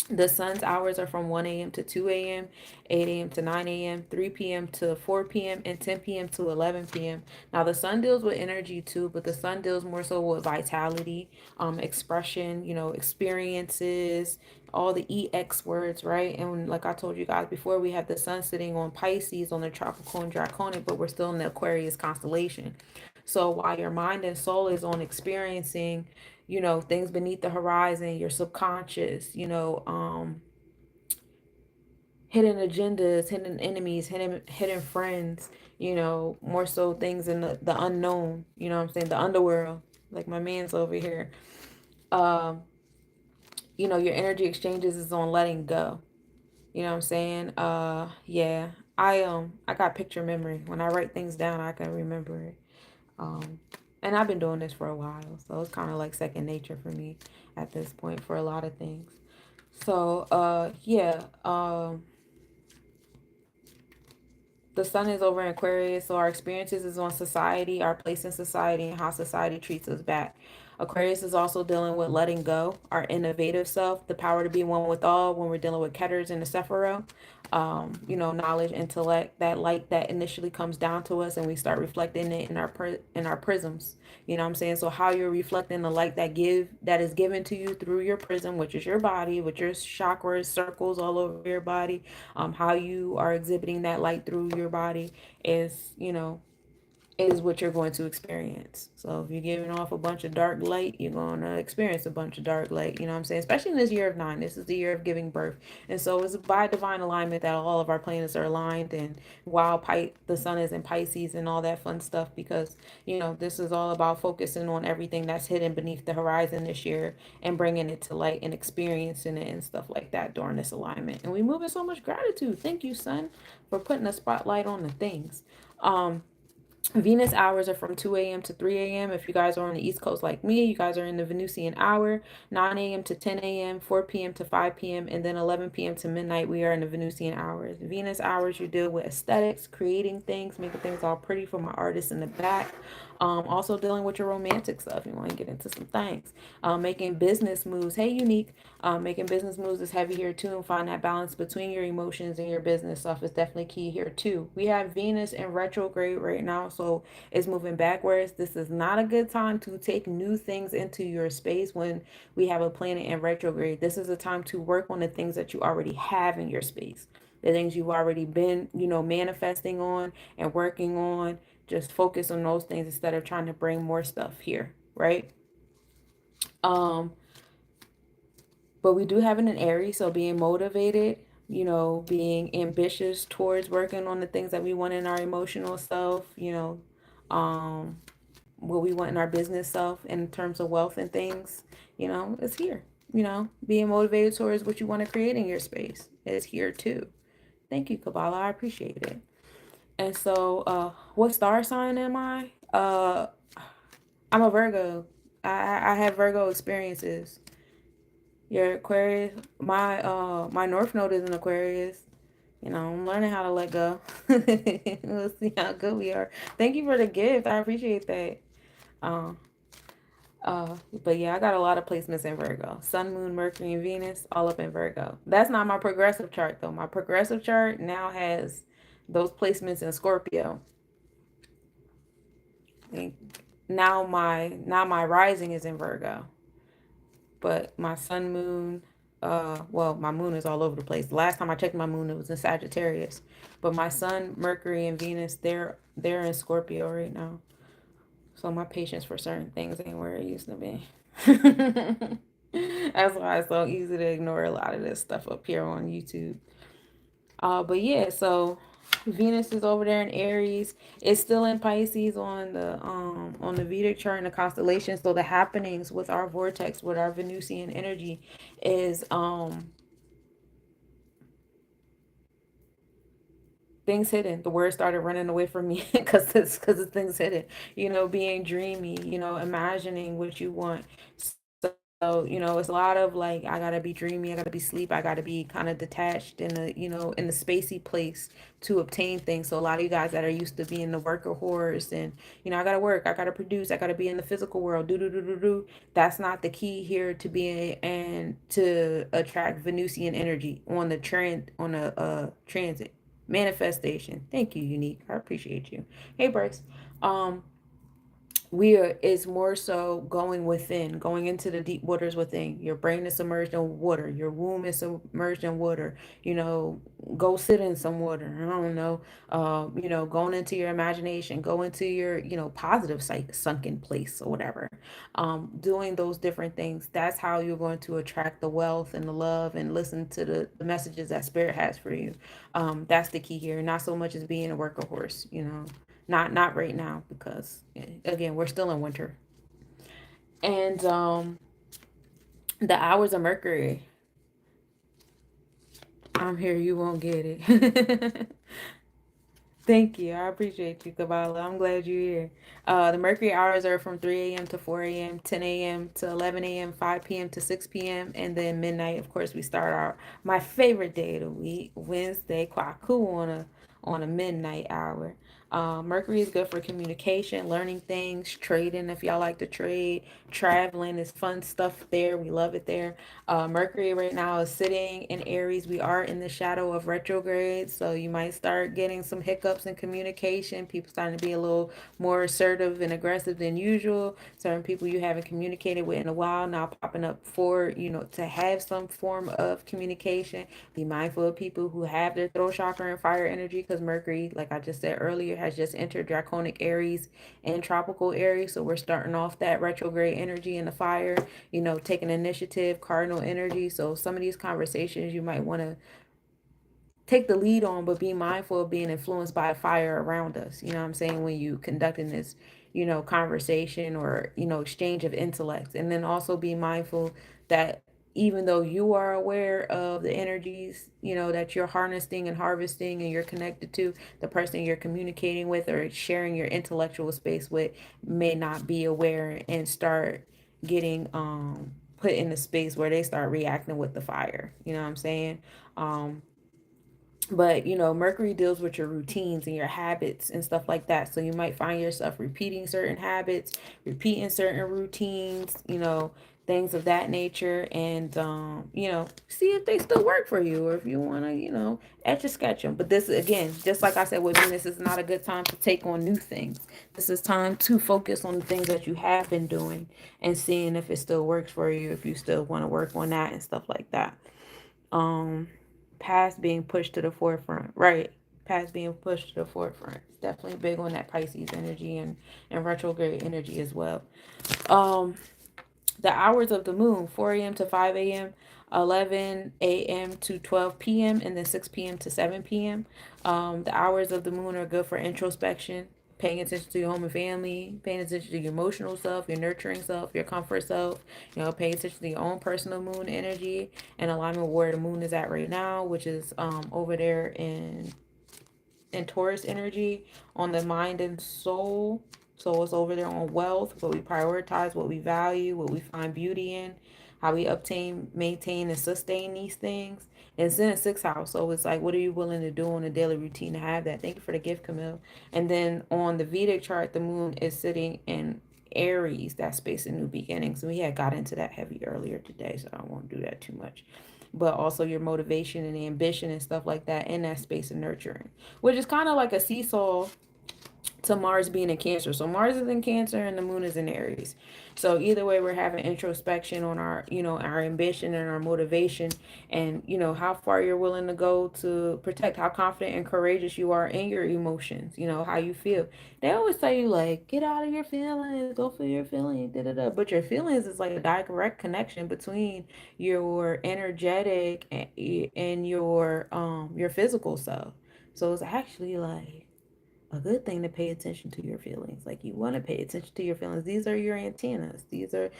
The sun's hours are from 1 a.m. to 2 a.m., 8 a.m. to 9 a.m., 3 p.m. to 4 p.m., and 10 p.m. to 11 p.m. Now, the sun deals with energy too, but the sun deals more so with vitality, expression, you know, experiences, all the EX words, right? And like I told you guys before, we have the sun sitting on Pisces on the tropical and draconic, but we're still in the Aquarius constellation. So while your mind and soul is on experiencing, you know, things beneath the horizon, your subconscious, you know, hidden agendas, hidden enemies, hidden friends, you know, more so things in the unknown, you know what I'm saying, the underworld, like my man's over here. Um, you know, your energy exchanges is on letting go. You know what I'm saying? Yeah. I got picture memory. When I write things down, I can remember it. Um, and I've been doing this for a while, so it's kind of like second nature for me at this point for a lot of things. So, yeah, the sun is over in Aquarius, so our experiences is on society, our place in society, and how society treats us back. Aquarius is also dealing with letting go, our innovative self, the power to be one with all when we're dealing with Ketters and the Sephiroth. Knowledge, intellect, that light that initially comes down to us, and we start reflecting it in our prisms. You know what I'm saying? So how you're reflecting the light that is given to you through your prism, which is your body, with your chakras, circles all over your body, how you are exhibiting that light through your body is what you're going to experience. So if you're giving off a bunch of dark light, you're going to experience a bunch of dark light. You know what I'm saying? Especially in this year of 9. This is the year of giving birth. And so it's by divine alignment that all of our planets are aligned. And while the sun is in Pisces and all that fun stuff, because, this is all about focusing on everything that's hidden beneath the horizon this year and bringing it to light and experiencing it and stuff like that during this alignment. And we move in so much gratitude. Thank you, sun, for putting a spotlight on the things. Venus hours are from 2 a.m. to 3 a.m. If you guys are on the East Coast like me, you guys are in the Venusian hour, 9 a.m. to 10 a.m., 4 p.m. to 5 p.m., and then 11 p.m. to midnight, we are in the Venusian hours. Venus hours, you deal with aesthetics, creating things, making things all pretty for my artists in the back. Also dealing with your romantic stuff. You want to get into some things. Making business moves. Hey, Unique. Making business moves is heavy here too, and find that balance between your emotions and your business stuff is definitely key here too. We have Venus in retrograde right now, so it's moving backwards. This is not a good time to take new things into your space when we have a planet in retrograde. This is a time to work on the things that you already have in your space, the things you've already been, manifesting on and working on. Just focus on those things instead of trying to bring more stuff here, right? But we do have it in Aries, so being motivated, being ambitious towards working on the things that we want in our emotional self, what we want in our business self in terms of wealth and things, it's here. Being motivated towards what you want to create in your space is here too. Thank you, Kabbalah. I appreciate it. And so, what star sign am I? I'm a Virgo. I have Virgo experiences. Your Aquarius, my North Node is in Aquarius. I'm learning how to let go. We'll see how good we are. Thank you for the gift. I appreciate that. Um, but yeah, I got a lot of placements in Virgo. Sun, Moon, Mercury, and Venus, all up in Virgo. That's not my progressive chart though. My progressive chart now has those placements in Scorpio. And now my rising is in Virgo. But my sun, moon, my moon is all over the place. The last time I checked my moon, it was in Sagittarius. But my sun, Mercury, and Venus, they're in Scorpio right now. So my patience for certain things ain't where it used to be. That's why it's so easy to ignore a lot of this stuff up here on YouTube. But yeah, so Venus is over there in Aries. It's still in Pisces on the Vedic chart and the constellation. So the happenings with our vortex, with our Venusian energy, is things hidden. The word started running away from me because it's things hidden. Being dreamy. Imagining what you want. So, it's a lot of like, I gotta be dreamy, I gotta be sleep, I gotta be kind of detached in in the spacey place to obtain things. So a lot of you guys that are used to being the worker horse and, I gotta work, I gotta produce, I gotta be in the physical world, do. That's not the key here to be and to attract Venusian energy on the transit manifestation. Thank you, Unique. I appreciate you. Hey, Bryce. It's more so going within, going into the deep waters within. Your brain is submerged in water, your womb is submerged in water. Go sit in some water. I don't know. Going into your imagination, go into your positive sunken place or whatever. Doing those different things, that's how you're going to attract the wealth and the love and listen to the messages that spirit has for you. That's the key here, not so much as being a workhorse. Not right now, because again, we're still in winter. And the hours of Mercury, I'm here, you won't get it. Thank you. I appreciate you, Kabbalah. I'm glad you're here. The Mercury hours are from 3 a.m. to 4 a.m., 10 a.m. to 11 a.m., 5 p.m. to 6 p.m., and then midnight. Of course, we start my favorite day of the week, Wednesday, Kwaku, on a midnight hour. Mercury is good for communication, learning things, trading if y'all like to trade, traveling is fun stuff there. We love it there. Mercury right now is sitting in Aries. We are in the shadow of retrograde, so you might start getting some hiccups in communication. People starting to be a little more assertive and aggressive than usual. Certain people you haven't communicated with in a while now popping up for, to have some form of communication. Be mindful of people who have their throat chakra and fire energy, because Mercury, like I just said earlier, has just entered Draconic Aries and tropical Aries. So we're starting off that retrograde energy in the fire, taking initiative, cardinal energy. So some of these conversations you might want to take the lead on, but be mindful of being influenced by the fire around us. You know what I'm saying? When you conducting this, conversation or, exchange of intellect. And then also be mindful that even though you are aware of the energies, that you're harnessing and harvesting and you're connected to, the person you're communicating with or sharing your intellectual space with may not be aware and start getting put in a space where they start reacting with the fire. You know what I'm saying? Um, but Mercury deals with your routines and your habits and stuff like that, so you might find yourself repeating certain habits, repeating certain routines, things of that nature. And see if they still work for you, or if you want to etch a sketch them. But this, again, just like I said with Venus, is not a good time to take on new things. This is time to focus on the things that you have been doing and seeing if it still works for you, if you still want to work on that and stuff like that. um Past being pushed to the forefront, right? Past being pushed to the forefront. It's definitely big on that Pisces energy and retrograde energy as well. um the hours of the moon: 4 a.m. to 5 a.m., 11 a.m. to 12 p.m., and then 6 p.m. to 7 p.m. The hours of the moon are good for introspection, paying attention to your home and family, paying attention to your emotional self, your nurturing self, your comfort self, paying attention to your own personal moon energy and alignment with where the moon is at right now, which is over there in Taurus energy, on the mind and soul. So it's over there on wealth, what we prioritize, what we value, what we find beauty in, how we obtain, maintain, and sustain these things. And it's in a sixth house. So it's like, what are you willing to do on a daily routine to have that? Thank you for the gift, Camille. And then on the Vedic chart, the moon is sitting in Aries, that space of new beginnings. We had got into that heavy earlier today, so I won't do that too much. But also your motivation and ambition and stuff like that in that space of nurturing, which is kind of like a seesaw to Mars being in Cancer. So Mars is in Cancer and the moon is in Aries. So either way, we're having introspection on our, our ambition and our motivation, and, how far you're willing to go to protect, how confident and courageous you are in your emotions, how you feel. They always tell you, like, get out of your feelings, go feel your feelings, da da da. But your feelings is like a direct connection between your energetic and your physical self. So it's actually like a good thing to pay attention to your feelings. Like, you want to pay attention to your feelings. These are your antennas. These are,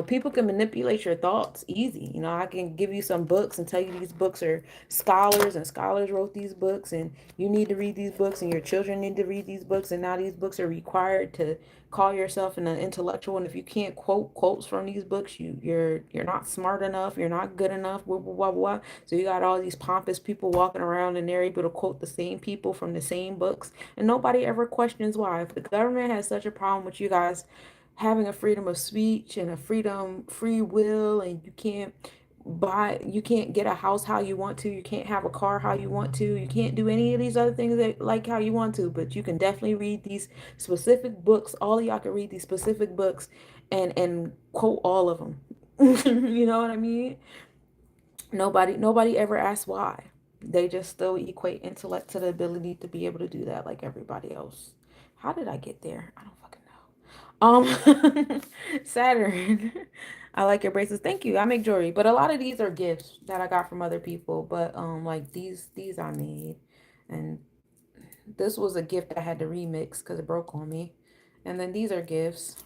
people can manipulate your thoughts easy. I can give you some books and tell you these books are scholars, and scholars wrote these books, and you need to read these books, and your children need to read these books, and now these books are required to call yourself an intellectual. And if you can't quote quotes from these books, you're not smart enough, you're not good enough, blah blah blah blah. So you got all these pompous people walking around, and they're able to quote the same people from the same books, and nobody ever questions why. If the government has such a problem with you guys having a freedom of speech and a free will, and you can't get a house how you want to, you can't have a car how you want to, you can't do any of these other things that like how you want to, but you can definitely read these specific books. All of y'all can read these specific books and quote all of them. You know what I mean? Nobody ever asks why. They just still equate intellect to the ability to be able to do that like everybody else. How did I get there? I don't fucking know. Saturn. I like your bracelets. Thank you. I make jewelry, but a lot of these are gifts that I got from other people. But like these I made, and this was a gift I had to remix because it broke on me. And then these are gifts.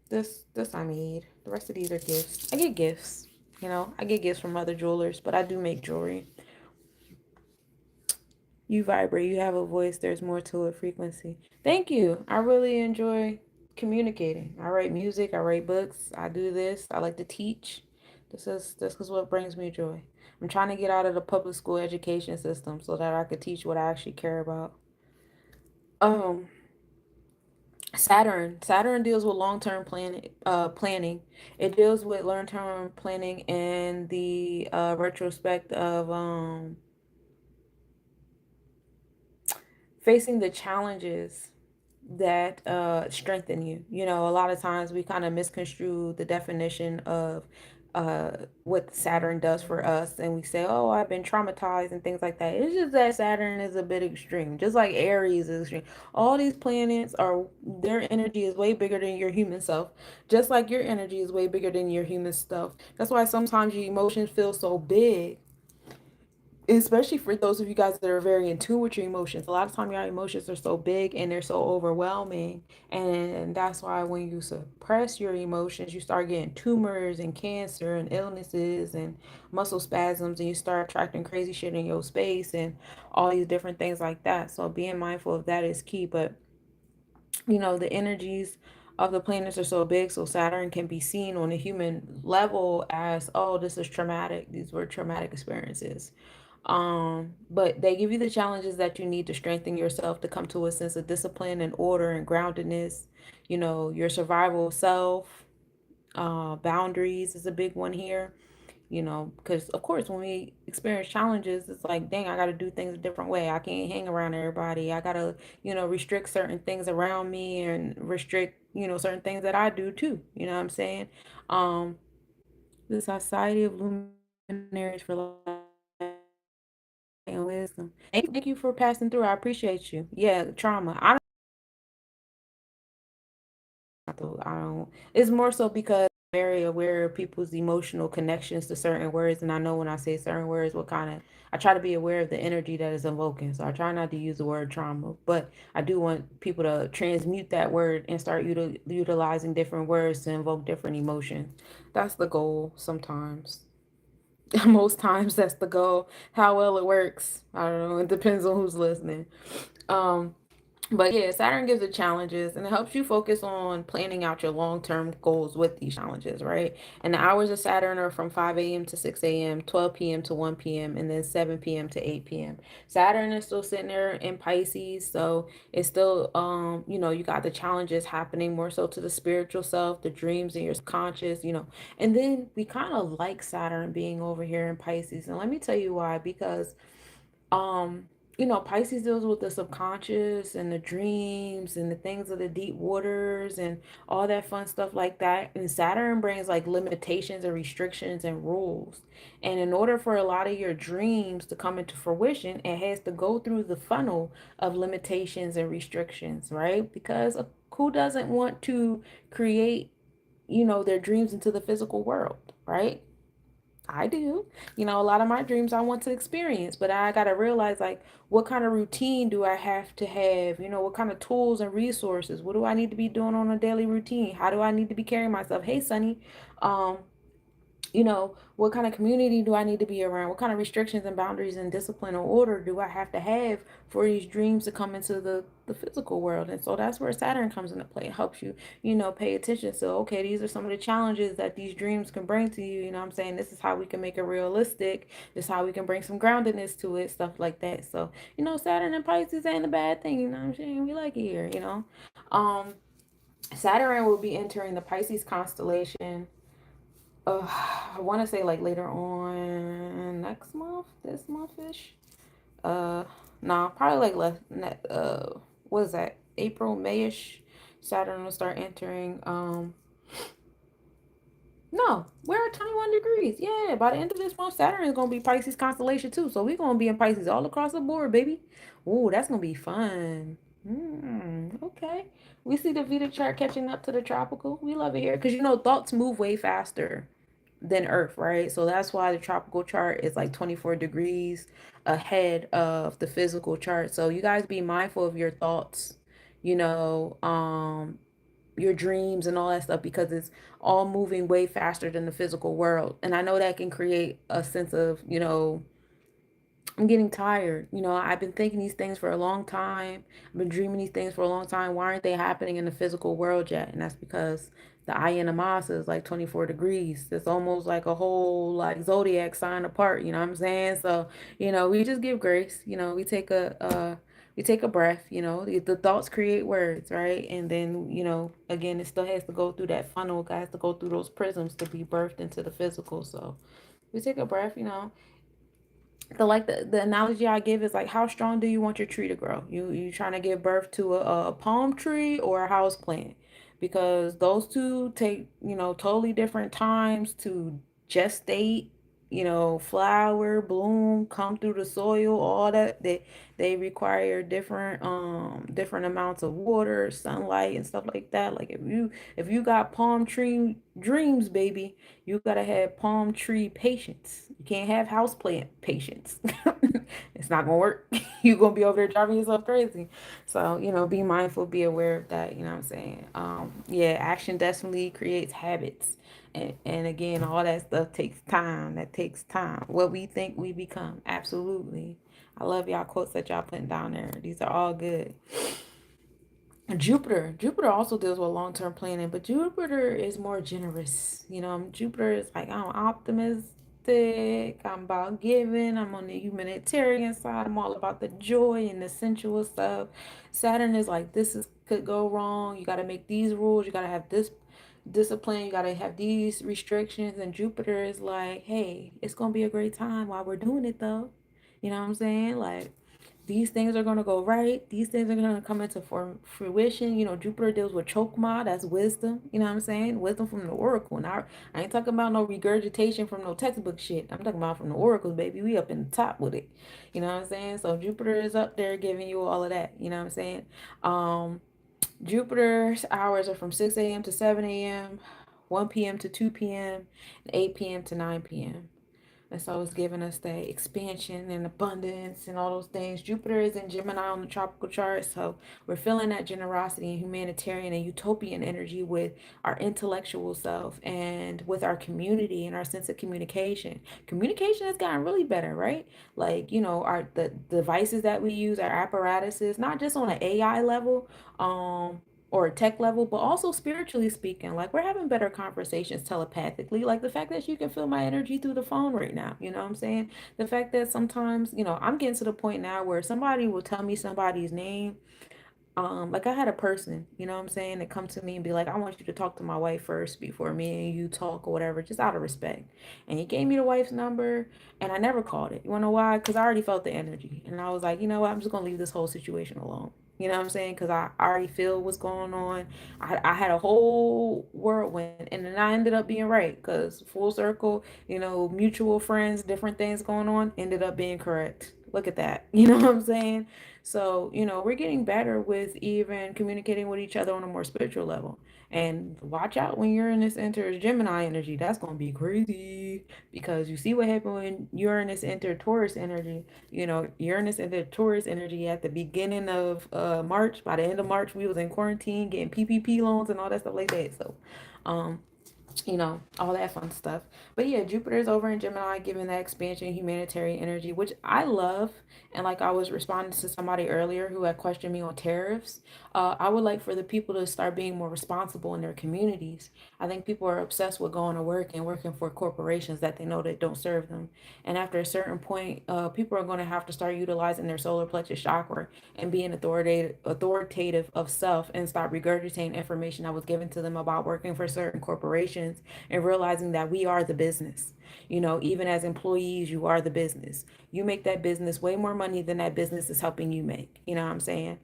This I made. The rest of these are gifts. I get gifts. I get gifts from other jewelers, but I do make jewelry. You vibrate. You have a voice. There's more to it. Frequency. Thank you. I really enjoy communicating. I write music. I write books. I do this. I like to teach. This is what brings me joy. I'm trying to get out of the public school education system so that I could teach what I actually care about. Um, Saturn deals with long-term planning. It deals with long-term planning and the retrospect of facing the challenges that strengthen you. You know, a lot of times we kind of misconstrue the definition of what Saturn does for us, and we say, "Oh, I've been traumatized" and things like that. It's just that Saturn is a bit extreme, just like Aries is extreme. All these planets are their energy is way bigger than your human self, just like your energy is way bigger than your human stuff. That's why sometimes your emotions feel so big, especially for those of you guys that are very in tune with your emotions. A lot of time your emotions are so big and they're so overwhelming, and that's why when you suppress your emotions, you start getting tumors and cancer and illnesses and muscle spasms, and you start attracting crazy shit in your space and all these different things like that. So being mindful of that is key. But you know, the energies of the planets are so big, so Saturn can be seen on a human level as, oh, this is traumatic, these were traumatic experiences. But they give you the challenges that you need to strengthen yourself, to come to a sense of discipline and order and groundedness. You know, your survival self, boundaries is a big one here. You know, because of course, when we experience challenges, it's like, dang, I got to do things a different way. I can't hang around everybody. I got to, you know, restrict certain things around me and restrict, you know, certain things that I do too. You know what I'm saying? Um, the Society of Luminaries for Light and Wisdom. Thank you for passing through. I appreciate you. Yeah, trauma. I don't. It's more so because I'm very aware of people's emotional connections to certain words, and I know when I say certain words, what kind of. I try to be aware of the energy that is invoking, so I try not to use the word trauma, but I do want people to transmute that word and start utilizing different words to invoke different emotions. That's the goal sometimes. Most times that's the goal. How well it works, I don't know. It depends on who's listening. Um, but yeah, Saturn gives it challenges and it helps you focus on planning out your long term goals with these challenges, right? And the hours of Saturn are from 5 a.m. to 6 a.m., 12 p.m. to 1 p.m., and then 7 p.m. to 8 p.m. Saturn is still sitting there in Pisces, so it's still, you know, you got the challenges happening more so to the spiritual self, the dreams and your conscious, you know. And then we kind of like Saturn being over here in Pisces. And let me tell you why, because um you know, Pisces deals with the subconscious and the dreams and the things of the deep waters and all that fun stuff like that, and Saturn brings like limitations and restrictions and rules. And in order for a lot of your dreams to come into fruition, it has to go through the funnel of limitations and restrictions, right? Because who doesn't want to create, you know, their dreams into the physical world, right? I do. You know, a lot of my dreams I want to experience, but I got to realize like what kind of routine do I have to have? You know, what kind of tools and resources? What do I need to be doing on a daily routine? How do I need to be carrying myself? Hey, Sunny, um, you know, what kind of community do I need to be around? What kind of restrictions and boundaries and discipline or order do I have to have for these dreams to come into the physical world? And so that's where Saturn comes into play. It helps you, you know, pay attention. So, okay, these are some of the challenges that these dreams can bring to you. You know what I'm saying? This is how we can make it realistic. This is how we can bring some groundedness to it, stuff like that. So, you know, Saturn and Pisces ain't a bad thing. You know what I'm saying? We like it here, you know. Um, Saturn will be entering the Pisces constellation, I want to say like later on next month, this month-ish. Uh, nah, probably like what is that? April, Mayish. Saturn will start entering. No, we're at 21 degrees. Yeah, by the end of this month, Saturn is gonna be Pisces constellation too. So we're gonna be in Pisces all across the board, baby. Ooh, that's gonna be fun. Okay. We see the Vedic chart catching up to the tropical. We love it here because you know thoughts move way faster than Earth, right? So that's why the tropical chart is like 24 degrees ahead of the physical chart. So you guys be mindful of your thoughts, you know, your dreams and all that stuff because it's all moving way faster than the physical world. And I know that can create a sense of, you know, I'm getting tired. You know, I've been thinking these things for a long time. I've been dreaming these things for a long time. Why aren't they happening in the physical world yet? And that's because The eye in the Masa is like 24 degrees. It's almost like a whole like zodiac sign apart, you know what I'm saying? So, we just give grace, we take a breath, the thoughts create words, right? And then, again, it still has to go through that funnel, it has to go through those prisms to be birthed into the physical. So we take a breath, the analogy I give is like, how strong do you want your tree to grow? You trying to give birth to a palm tree or a house plant? Because those two take, totally different times to gestate, flower, bloom, come through the soil, all that. They require different amounts of water, sunlight, and stuff like that. Like if you got palm tree dreams, baby, you gotta have palm tree patience. You can't have house plant patience. It's not gonna work. You're gonna be over there driving yourself crazy. So, be mindful, be aware of that, you know what I'm saying? Yeah, action definitely creates habits. And again, all that stuff takes time. That takes time. What we think we become. Absolutely. I love y'all quotes that y'all putting down there. These are all good. Jupiter also deals with long-term planning, but Jupiter is more generous. Jupiter is like, I'm optimistic, I'm about giving, I'm on the humanitarian side, I'm all about the joy and the sensual stuff. Saturn is like, this is could go wrong. You got to make these rules, you got to have this discipline, you got to have these restrictions. And Jupiter is like, hey, it's going to be a great time while we're doing it though. You know what I'm saying? Like, these things are going to go right. These things are going to come into fruition. Jupiter deals with chokma. That's wisdom. You know what I'm saying? Wisdom from the oracle. Now, I ain't talking about no regurgitation from no textbook shit. I'm talking about from the oracles, baby. We up in the top with it. You know what I'm saying? So Jupiter is up there giving you all of that. You know what I'm saying? Jupiter's hours are from 6 a.m. to 7 a.m., 1 p.m. to 2 p.m., and 8 p.m. to 9 p.m. And so it's giving us that expansion and abundance and all those things. Jupiter is in Gemini on the tropical chart. So we're feeling that generosity and humanitarian and utopian energy with our intellectual self and with our community and our sense of communication. Communication has gotten really better, right? Like, the devices that we use, our apparatuses, not just on an AI level, or a tech level, but also spiritually speaking. Like, we're having better conversations telepathically. Like the fact that you can feel my energy through the phone right now. You know what I'm saying? The fact that sometimes, I'm getting to the point now where somebody will tell me somebody's name. Like I had a person, you know what I'm saying, that come to me and be like, I want you to talk to my wife first before me and you talk or whatever, just out of respect. And he gave me the wife's number and I never called it. You wanna know why? Because I already felt the energy. And I was like, you know what, I'm just gonna leave this whole situation alone. You know what I'm saying? Because I already feel what's going on. I had a whole whirlwind, and then I ended up being right because full circle, mutual friends, different things going on, ended up being correct. Look at that. You know what I'm saying? So, we're getting better with even communicating with each other on a more spiritual level. And watch out when Uranus enters Gemini energy. That's going to be crazy because you see what happened when Uranus entered Taurus energy. Uranus entered Taurus energy at the beginning of March. By the end of March, we was in quarantine getting PPP loans and all that stuff like that. So, um, all that fun stuff. But yeah, Jupiter's over in Gemini, giving that expansion, humanitarian energy, which I love. And like I was responding to somebody earlier who had questioned me on tariffs, I would like for the people to start being more responsible in their communities. I think people are obsessed with going to work and working for corporations that they know that don't serve them. And after a certain point, people are going to have to start utilizing their solar plexus chakra and being authoritative of self and start regurgitating information that was given to them about working for certain corporations and realizing that we are the business. Even as employees, you are the business. You make that business way more money than that business is helping you make. You know what I'm saying?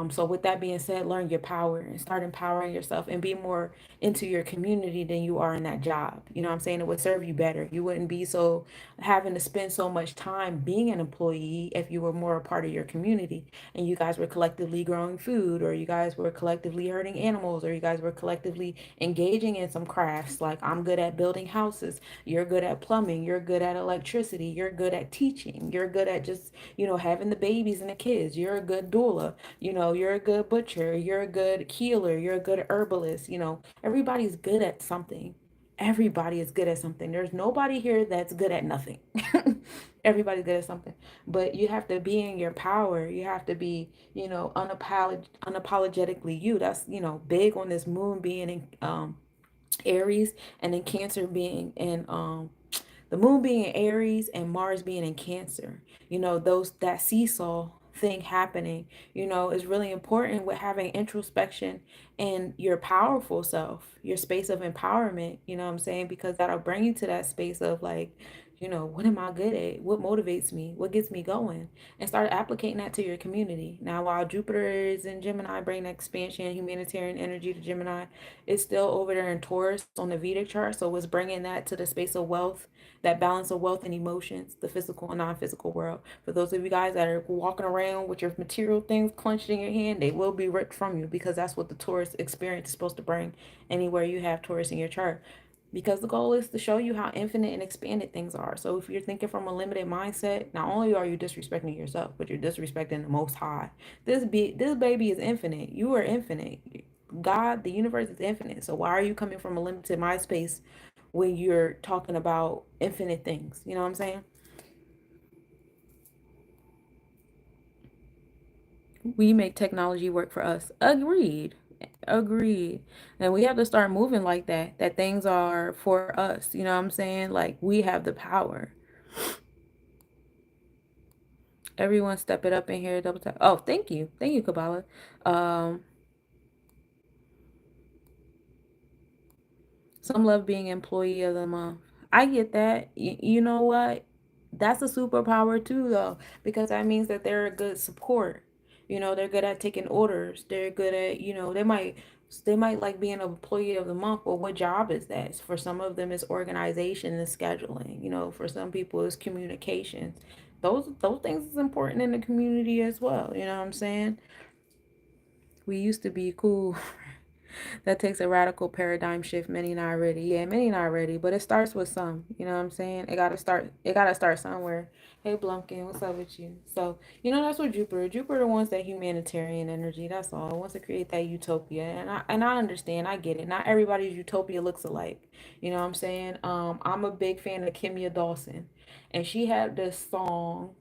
So with that being said, learn your power and start empowering yourself and be more into your community than you are in that job. You know what I'm saying? It would serve you better. You wouldn't be so having to spend so much time being an employee if you were more a part of your community and you guys were collectively growing food, or you guys were collectively herding animals, or you guys were collectively engaging in some crafts. Like, I'm good at building houses, you're good at plumbing, you're good at electricity, you're good at teaching, you're good at just, having the babies and the kids, you're a good doula, you're a good butcher, you're a good healer, you're a good herbalist. Everybody's good at something. Everybody is good at something. There's nobody here that's good at nothing. Everybody's good at something. But you have to be in your power. You have to be, unapologetically you. That's, big on this moon being in Aries, and then Cancer being in the moon being in Aries and Mars being in Cancer. Those that seesaw thing happening, is really important with having introspection and your powerful self, your space of empowerment, what I'm saying? Because that'll bring you to that space of like, what am I good at? What motivates me? What gets me going? And start applying that to your community. Now, while Jupiter is in Gemini, bringing expansion, humanitarian energy to Gemini, it's still over there in Taurus on the Vedic chart. So it's bringing that to the space of wealth, that balance of wealth and emotions, the physical and non-physical world. For those of you guys that are walking around with your material things clenched in your hand, they will be ripped from you, because that's what the Taurus experience is supposed to bring anywhere you have Taurus in your chart. Because the goal is to show you how infinite and expanded things are. So if you're thinking from a limited mindset, not only are you disrespecting yourself, but you're disrespecting the Most High. This baby is infinite. You are infinite. God, the universe is infinite. So why are you coming from a limited mind space when you're talking about infinite things? You know what I'm saying? We make technology work for us. Agreed. Agreed. And we have to start moving like that. That things are for us. You know what I'm saying? Like we have the power. Everyone step it up in here. Double tap. Oh, thank you. Thank you, Kabbalah. Um, Some love being employee of the month. I get that. You know what? That's a superpower too, though, because that means that they're a good support. They're good at taking orders. They're good at, they might like being an employee of the month. But what job is that? For some of them, it's organization and scheduling. For some people, it's communications. Those things is important in the community as well. You know what I'm saying? We used to be cool. That takes a radical paradigm shift. Many not ready. Yeah, many not ready. But it starts with some. You know what I'm saying? It gotta start somewhere. Hey Blumpkin, what's up with you? So, that's what Jupiter wants, that humanitarian energy. That's all. It wants to create that utopia. And I understand, I get it. Not everybody's utopia looks alike. You know what I'm saying? I'm a big fan of Kimya Dawson. And she had this song,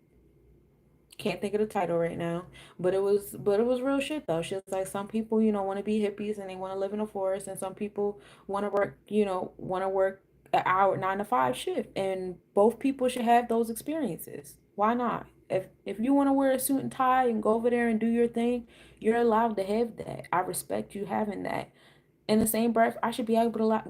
can't think of the title right now, but it was real shit though. She was like, some people, want to be hippies and they want to live in a forest, and some people want to work an hour 9 to 5 shift, and both people should have those experiences. Why not? If you want to wear a suit and tie and go over there and do your thing, you're allowed to have that. I respect you having that. In the same breath, I should be able to,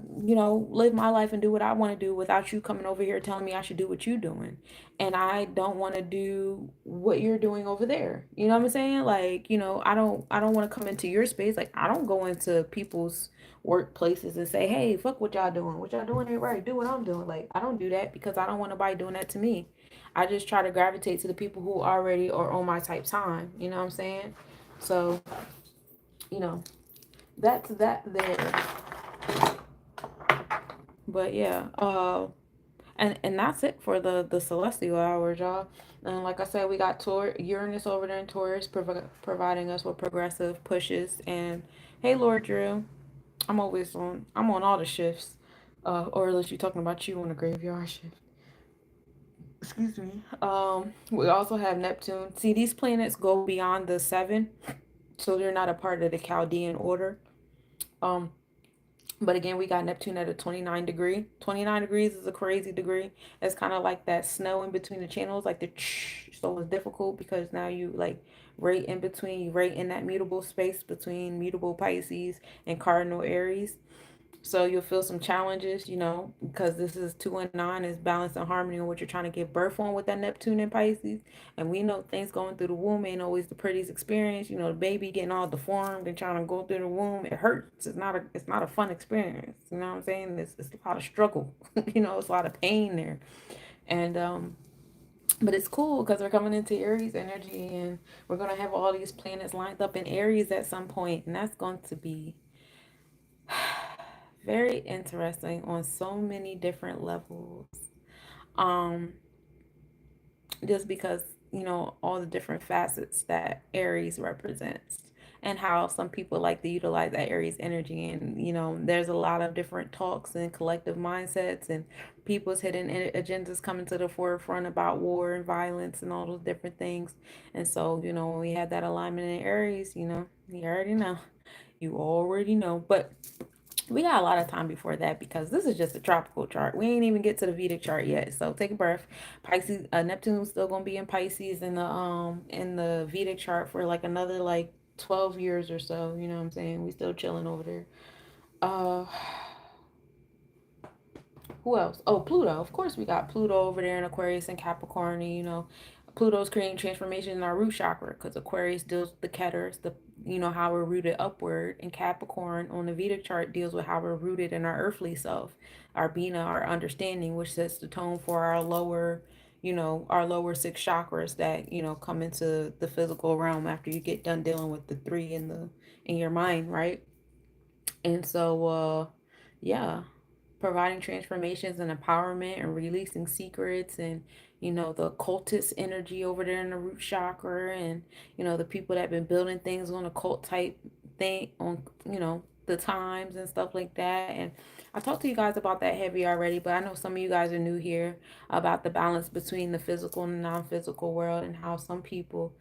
live my life and do what I want to do without you coming over here telling me I should do what you're doing. And I don't want to do what you're doing over there. You know what I'm saying? Like, I don't want to come into your space. Like, I don't go into people's workplaces and say, hey, fuck what y'all doing. What y'all doing ain't right. Do what I'm doing. Like, I don't do that because I don't want nobody doing that to me. I just try to gravitate to the people who already are on my type time. You know what I'm saying? So, you know, that's that there. But yeah, and that's it for the celestial hours, y'all. And like I said, we got Uranus over there in Taurus, providing us with progressive pushes. And hey, Lord Drew, I'm on all the shifts, or unless you're talking about you on the graveyard shift. Excuse me. We also have Neptune. See, these planets go beyond the seven, so they're not a part of the Chaldean order. Um, But again, we got Neptune at a 29 degree. 29 degrees is a crazy degree. It's kind of like that snow in between the channels, like so it's difficult because now you like right in between, you right in that mutable space between mutable Pisces and cardinal Aries. So you'll feel some challenges, because this is 2 and 9 is balance and harmony on what you're trying to give birth on with that Neptune and Pisces. And we know things going through the womb ain't always the prettiest experience. The baby getting all deformed and trying to go through the womb, it hurts. It's not a fun experience. You know what I'm saying? It's a lot of struggle. It's a lot of pain there. And but it's cool because we're coming into Aries energy, and we're gonna have all these planets lined up in Aries at some point, and that's going to be very interesting on so many different levels. Um, just because, all the different facets that Aries represents, and how some people like to utilize that Aries energy. And, there's a lot of different talks and collective mindsets, and people's hidden agendas coming to the forefront about war and violence and all those different things. And so, when we had that alignment in Aries, you already know. You already know. But We got a lot of time before that because this is just a tropical chart. We ain't even get to the Vedic chart yet. So take a breath. Pisces, Neptune's still gonna be in Pisces in the Vedic chart for like another like 12 years or so. You know what I'm saying? We still chilling over there. Uh who else? Oh, Pluto. Of course, we got Pluto over there in Aquarius and Capricorn. And, Pluto's creating transformation in our root chakra because Aquarius deals with the ketters, how we're rooted upward, and Capricorn on the Vedic chart deals with how we're rooted in our earthly self, our bina, our understanding, which sets the tone for our lower six chakras that come into the physical realm after you get done dealing with the three in your mind, right? And so, yeah, providing transformations and empowerment and releasing secrets and, the occultist energy over there in the root chakra and, the people that have been building things on occult type thing on, the times and stuff like that. And I talked to you guys about that heavy already, but I know some of you guys are new here about the balance between the physical and non-physical world and how some people,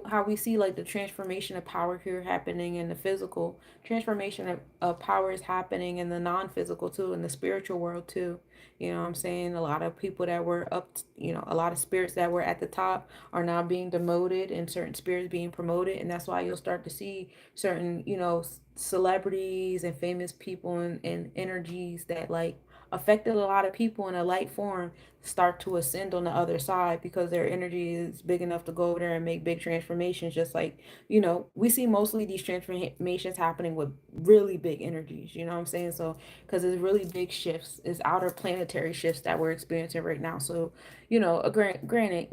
how we see like the transformation of power here happening in the physical, transformation of power is happening in the non-physical too, in the spiritual world too. You know what I'm saying? A lot of people that were up, a lot of spirits that were at the top are now being demoted and certain spirits being promoted. And that's why you'll start to see certain, celebrities and famous people and energies that like affected a lot of people in a light form start to ascend on the other side because their energy is big enough to go over there and make big transformations. Just like, we see mostly these transformations happening with really big energies, you know what I'm saying? So because it's really big shifts, it's outer planetary shifts that we're experiencing right now. So, granted,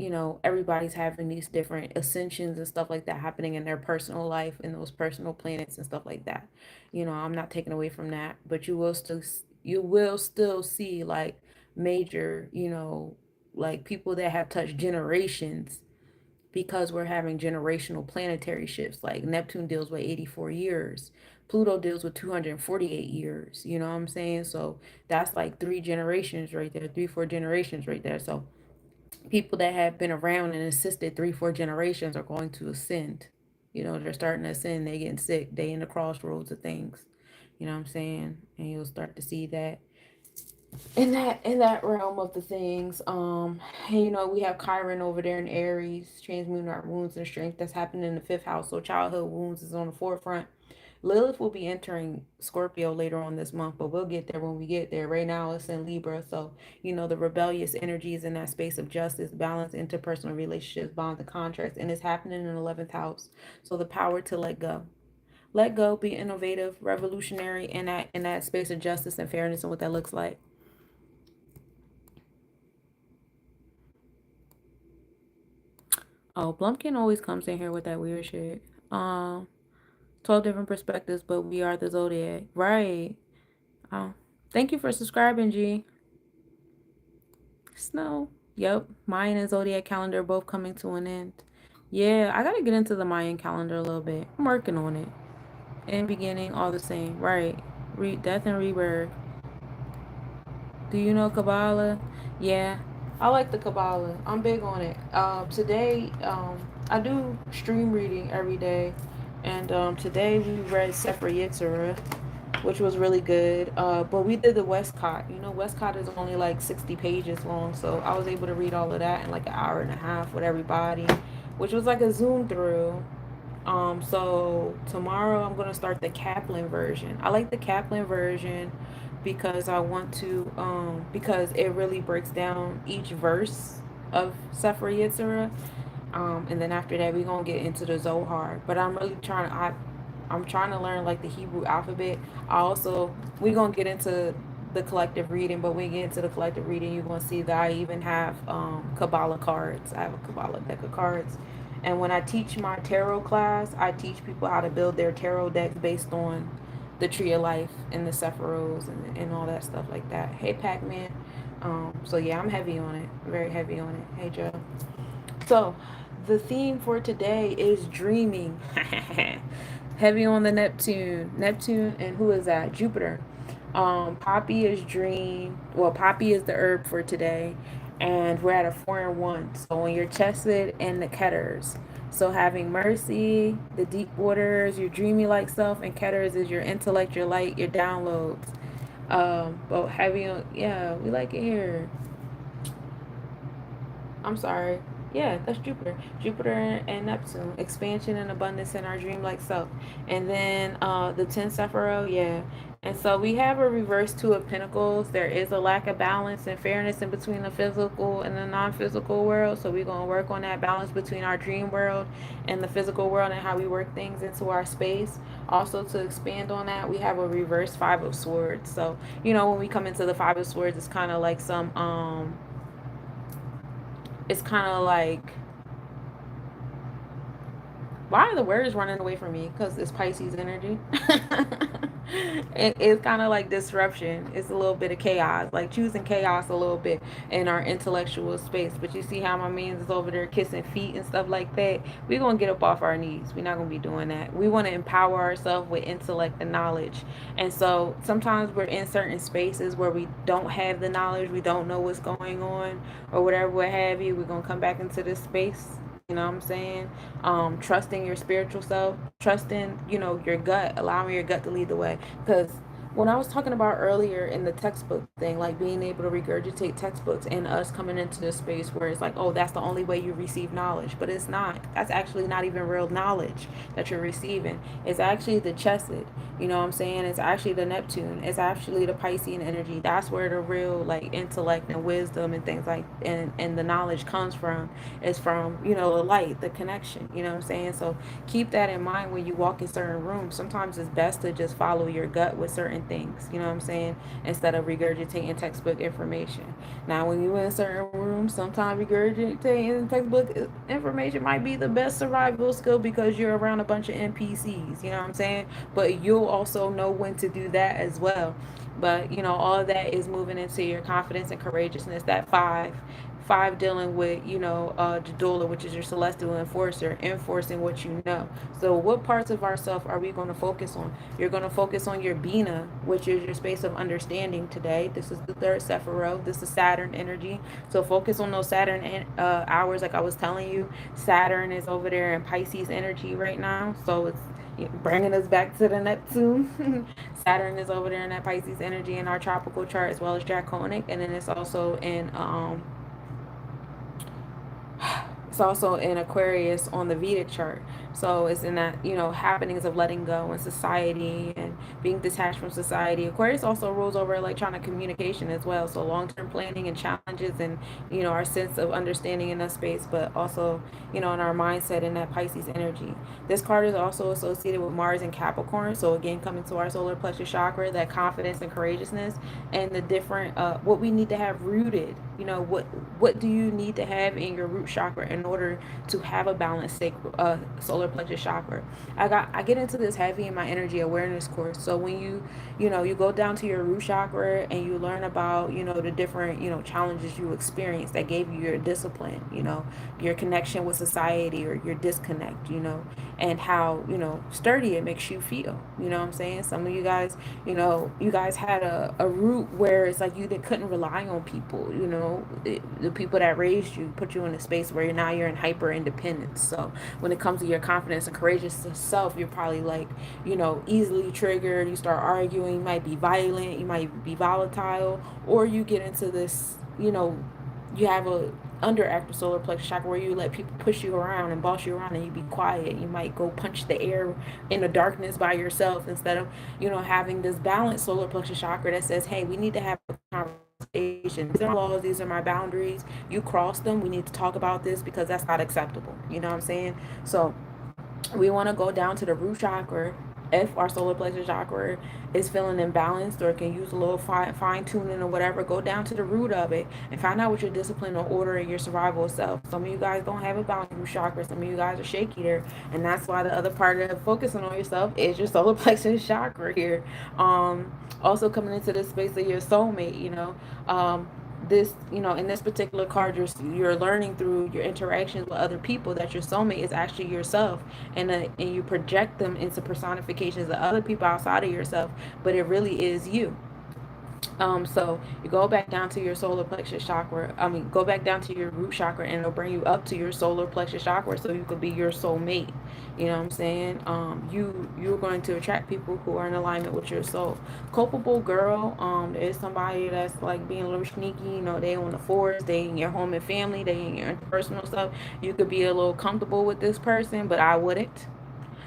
everybody's having these different ascensions and stuff like that happening in their personal life and those personal planets and stuff like that. I'm not taking away from that, but you will still see like major, like people that have touched generations because we're having generational planetary shifts. Like Neptune deals with 84 years. Pluto deals with 248 years. You know what I'm saying? So that's like three generations right there, three, 4 generations right there. So people that have been around and assisted 3, 4 generations are going to ascend. They're starting to ascend, they getting sick, they in the crossroads of things. You know what I'm saying? And you'll start to see that in that realm of the things. And, we have Chiron over there in Aries, transmuting our wounds and strength. That's happening in the fifth house. So childhood wounds is on the forefront. Lilith will be entering Scorpio later on this month, but we'll get there when we get there. Right now it's in Libra. So, the rebellious energy is in that space of justice, balance, interpersonal relationships, bonds, and contracts. And it's happening in the 11th house. So the power to let go. Let go, be innovative, revolutionary in that space of justice and fairness and what that looks like. Oh, Blumpkin always comes in here with that weird shit. 12 different perspectives, but we are the zodiac. Right. Oh, thank you for subscribing, G. Snow. Yep. Mayan and zodiac calendar both coming to an end. Yeah, I gotta get into the Mayan calendar a little bit. I'm working on it. In beginning, all the same. Right. Death and rebirth. Do you know Kabbalah? Yeah, I like the Kabbalah. I'm big on it. Today, I do stream reading every day, and today we read Sefer Yetzirah, which was really good. But we did the Westcott. Westcott is only like 60 pages long, so I was able to read all of that in like an hour and a half with everybody, which was like a Zoom through. So tomorrow I'm gonna start the Kaplan version. I like the Kaplan version because I want to because it really breaks down each verse of Sefer Yetzirah. And then after that we're gonna get into the Zohar. But I'm trying to learn like the Hebrew alphabet. We're gonna get into the collective reading, but when you get into the collective reading you're gonna see that I even have Kabbalah cards. I have a Kabbalah deck of cards. And when I teach my tarot class, I teach people how to build their tarot decks based on the tree of life and the Sephiroths and all that stuff like that. Hey, Pac-Man. So yeah, I'm heavy on it. Very heavy on it. Hey, Joe. So the theme for today is dreaming. Heavy on the Neptune. Neptune and who is that? Jupiter. Poppy is dream. Well, poppy is the herb for today. And we're at a 4 and 1. So when you're chesed and the ketters. So having mercy, the deep waters, your dreamy like self, and Ketters is your intellect, your light, your downloads. But having, yeah, we like it here. I'm sorry. Yeah, that's Jupiter. Jupiter and Neptune. Expansion and abundance in our dreamlike self. And then the 10th Sephiroth, yeah. And so we have a reverse two of pentacles. There is a lack of balance and fairness in between the physical and the non-physical world. So we're going to work on that balance between our dream world and the physical world and how we work things into our space. Also, to expand on that, we have a reverse five of swords. So, when we come into the five of swords, it's kind of like it's kind of like, why are the words running away from me? Because it's Pisces energy. It's kind of like disruption. It's a little bit of chaos, like choosing chaos a little bit in our intellectual space. But you see how my man's is over there kissing feet and stuff like that. We're going to get up off our knees. We're not going to be doing that. We want to empower ourselves with intellect and knowledge. And so sometimes we're in certain spaces where we don't have the knowledge. We don't know what's going on or whatever, what have you. We're going to come back into this space. You know what I'm saying? Trusting your spiritual self, trusting, your gut, allowing your gut to lead the way. Because when I was talking about earlier in the textbook thing, like being able to regurgitate textbooks and us coming into this space where it's like, oh, that's the only way you receive knowledge. But it's not. That's actually not even real knowledge that you're receiving. It's actually the Chesed. You know what I'm saying? It's actually the Neptune. It's actually the Piscean energy. That's where the real like intellect and wisdom and things like and the knowledge comes from. Is from, the light, the connection. You know what I'm saying? So keep that in mind when you walk in certain rooms. Sometimes it's best to just follow your gut with certain things, you know what I'm saying, instead of regurgitating textbook information. Now, when you in certain rooms, sometimes regurgitating textbook information might be the best survival skill because you're around a bunch of NPCs, you know what I'm saying? But you'll also know when to do that as well. But, all of that is moving into your confidence and courageousness. That five dealing with, Jadula, which is your celestial enforcer, enforcing what you know. So what parts of ourself are we going to focus on? You're going to focus on your Bina, which is your space of understanding today. This is the third Sephiroth. This is Saturn energy. So focus on those Saturn hours. Like I was telling you, Saturn is over there in Pisces energy right now. So it's bringing us back to the Neptune. Saturn is over there in that Pisces energy in our tropical chart, as well as Draconic. And then it's also in Aquarius on the Vedic chart. So it's in that, happenings of letting go in society and being detached from society. Aquarius also rules over electronic communication as well. So long-term planning and challenges and, our sense of understanding in that space, but also, in our mindset in that Pisces energy. This card is also associated with Mars and Capricorn. So again, coming to our solar plexus chakra, that confidence and courageousness and the different, what we need to have rooted. What do you need to have in your root chakra in order to have a balanced solar plexus chakra? I get into this heavy in my energy awareness course. So when you go down to your root chakra and you learn about, the different, challenges you experience that gave you your discipline, your connection with society or your disconnect, and how, sturdy it makes you feel. You know what I'm saying? Some of you guys, you guys had a root where it's like you couldn't rely on people, the people that raised you put you in a space where you're in hyper independence. So when it comes to your confidence and courageous self, you're probably like, easily triggered. You start arguing, you might be violent, you might be volatile, or you get into this, you have a underactive solar plexus chakra where you let people push you around and boss you around and you be quiet. You might go punch the air in the darkness by yourself instead of, having this balanced solar plexus chakra that says, hey, we need to have a conversation. These are laws, these are my boundaries. You cross them, we need to talk about this because that's not acceptable. You know what I'm saying? So we want to go down to the root chakra. If our solar plexus chakra is feeling imbalanced or can use a little fine tuning or whatever, go down to the root of it and find out what your discipline or order in your survival self. Some of you guys don't have a balanced root chakra. Some of you guys are shaky there, and that's why the other part of focusing on yourself is your solar plexus chakra here. Also coming into this space of your soulmate, this, in this particular card, you're learning through your interactions with other people that your soulmate is actually yourself, and you project them into personifications of other people outside of yourself, but it really is you. So you go back down to your solar plexus chakra. Go back down to your root chakra, and it'll bring you up to your solar plexus chakra, so you could be your soulmate. You know what I'm saying? You're going to attract people who are in alignment with your soul. Culpable girl. Is somebody that's like being a little sneaky. You know, they on the force. They in your home and family. They in your interpersonal stuff. You could be a little comfortable with this person, but I wouldn't.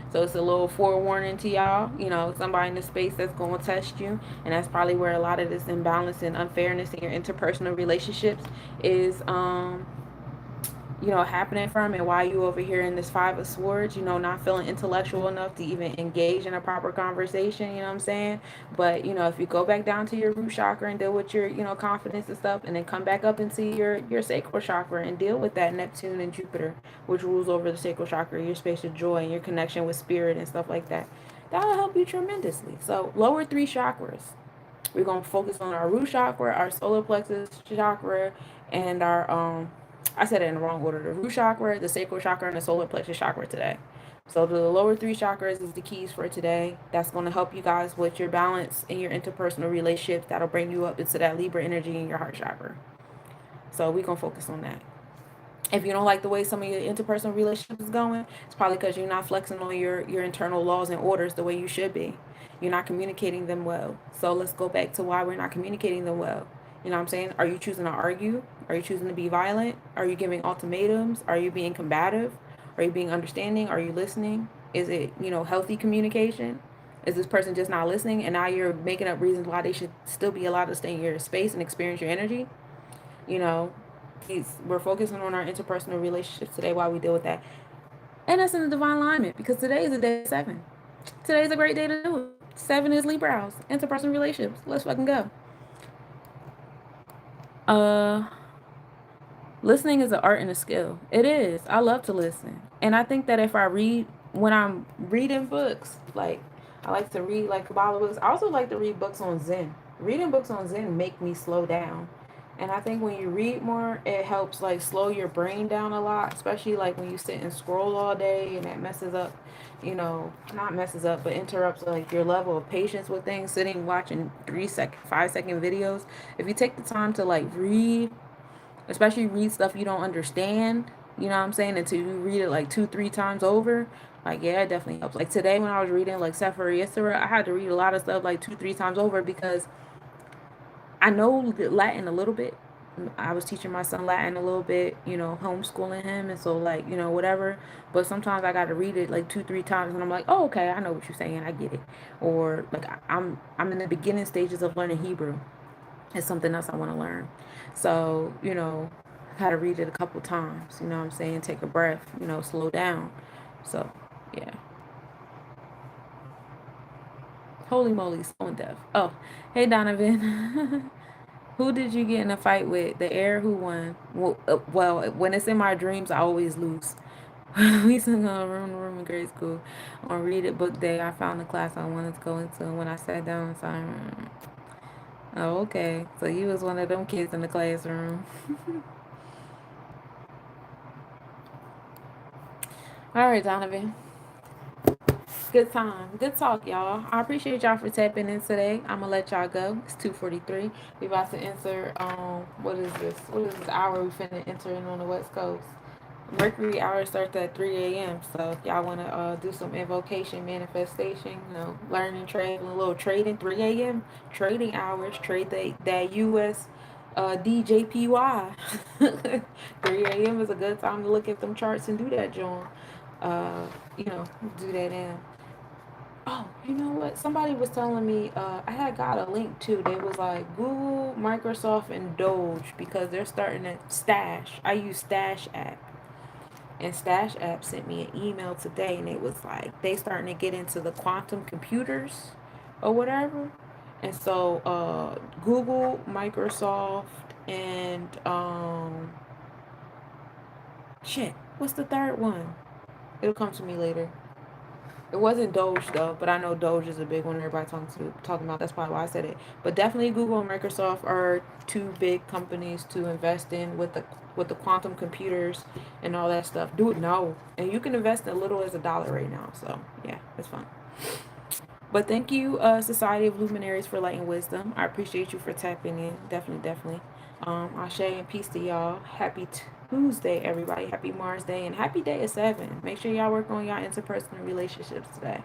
So it's a little forewarning to y'all, somebody in the space that's going to test you. And that's probably where a lot of this imbalance and unfairness in your interpersonal relationships is, happening from, and why you over here in this Five of Swords, not feeling intellectual enough to even engage in a proper conversation, you know what I'm saying? But, if you go back down to your root chakra and deal with your, confidence and stuff, and then come back up and see your sacral chakra and deal with that Neptune and Jupiter, which rules over the sacral chakra, your space of joy and your connection with spirit and stuff like that. That'll help you tremendously. So lower three chakras. We're going to focus on our root chakra, our solar plexus chakra, and our I said it in the wrong order. The root chakra, the sacral chakra, and the solar plexus chakra today. So the lower three chakras is the keys for today. That's going to help you guys with your balance in your interpersonal relationships. That'll bring you up into that Libra energy in your heart chakra. So we're going to focus on that. If you don't like the way some of your interpersonal relationships is going, it's probably because you're not flexing on your internal laws and orders the way you should be. You're not communicating them well. So let's go back to why we're not communicating them well. You know what I'm saying? Are you choosing to argue? Are you choosing to be violent? Are you giving ultimatums? Are you being combative? Are you being understanding? Are you listening? Is it, healthy communication? Is this person just not listening, and now you're making up reasons why they should still be allowed to stay in your space and experience your energy? You know, we're focusing on our interpersonal relationships today while we deal with that. And that's in the divine alignment, because today is the day 7. Today's a great day to do it. 7 is Libra house, interpersonal relationships. Let's fucking go. Listening is an art and a skill. It is. I love to listen. And I think that if I read, when I'm reading books, like I like to read like Kabbalah books. I also like to read books on Zen. Reading books on Zen make me slow down. And I think when you read more, it helps like slow your brain down a lot, especially like when you sit and scroll all day, and that messes up, not messes up, but interrupts like your level of patience with things, sitting watching 3-second, 5-second videos. If you take the time to like read, especially read stuff you don't understand, you know what I'm saying, until you read it like 2-3 times over, like, yeah, it definitely helps. Like today when I was reading like Sefer Yesterday, I had to read a lot of stuff like 2-3 times over, because I know Latin a little bit. I was teaching my son Latin a little bit, homeschooling him, and so like, whatever. But sometimes I got to read it like 2-3 times, and I'm like, oh, okay, I know what you're saying, I get it. Or like I'm in the beginning stages of learning Hebrew. It's something else I want to learn. So, had to read it a couple times, you know what I'm saying? Take a breath, slow down. So, yeah. Holy moly, so in depth. Oh, hey, Donovan. Who did you get in a fight with? The air who won? Well, when it's in my dreams, I always lose. We used to go room to room in grade school. On read it book day, I found the class I wanted to go into. And when I sat down, so oh, okay. So you was one of them kids in the classroom. All right, Donovan. Good time. Good talk, y'all. I appreciate y'all for tapping in today. I'm gonna let y'all go. It's 2:43. We about to enter what is this? What is this hour we finna enter in on the West Coast? Mercury hour starts at 3 a.m. So if y'all wanna do some invocation, manifestation, learning, trade, a little trading, 3 a.m. trading hours, trade that US DJPY. 3 a.m. is a good time to look at them charts and do that, John. Do that in. Oh, you know what? Somebody was telling me, I had got a link too. They was like Google, Microsoft, and Doge, because they're starting to Stash. I use Stash app. And Stash app sent me an email today, and it was like they starting to get into the quantum computers or whatever. And so Google, Microsoft, and shit, what's the third one? It'll come to me later. It wasn't Doge though, but I know Doge is a big one everybody talking about. That's probably why I said it. But definitely Google and Microsoft are two big companies to invest in with the quantum computers and all that stuff. Do it now, and you can invest as little as $1 right now. So yeah, it's fun. But thank you, Society of Luminaries, for light and wisdom. I appreciate you for tapping in. Definitely, definitely. Ashe and peace to y'all. Happy Tuesday, everybody. Happy Mars Day and happy day of 7. Make sure y'all work on y'all interpersonal relationships today.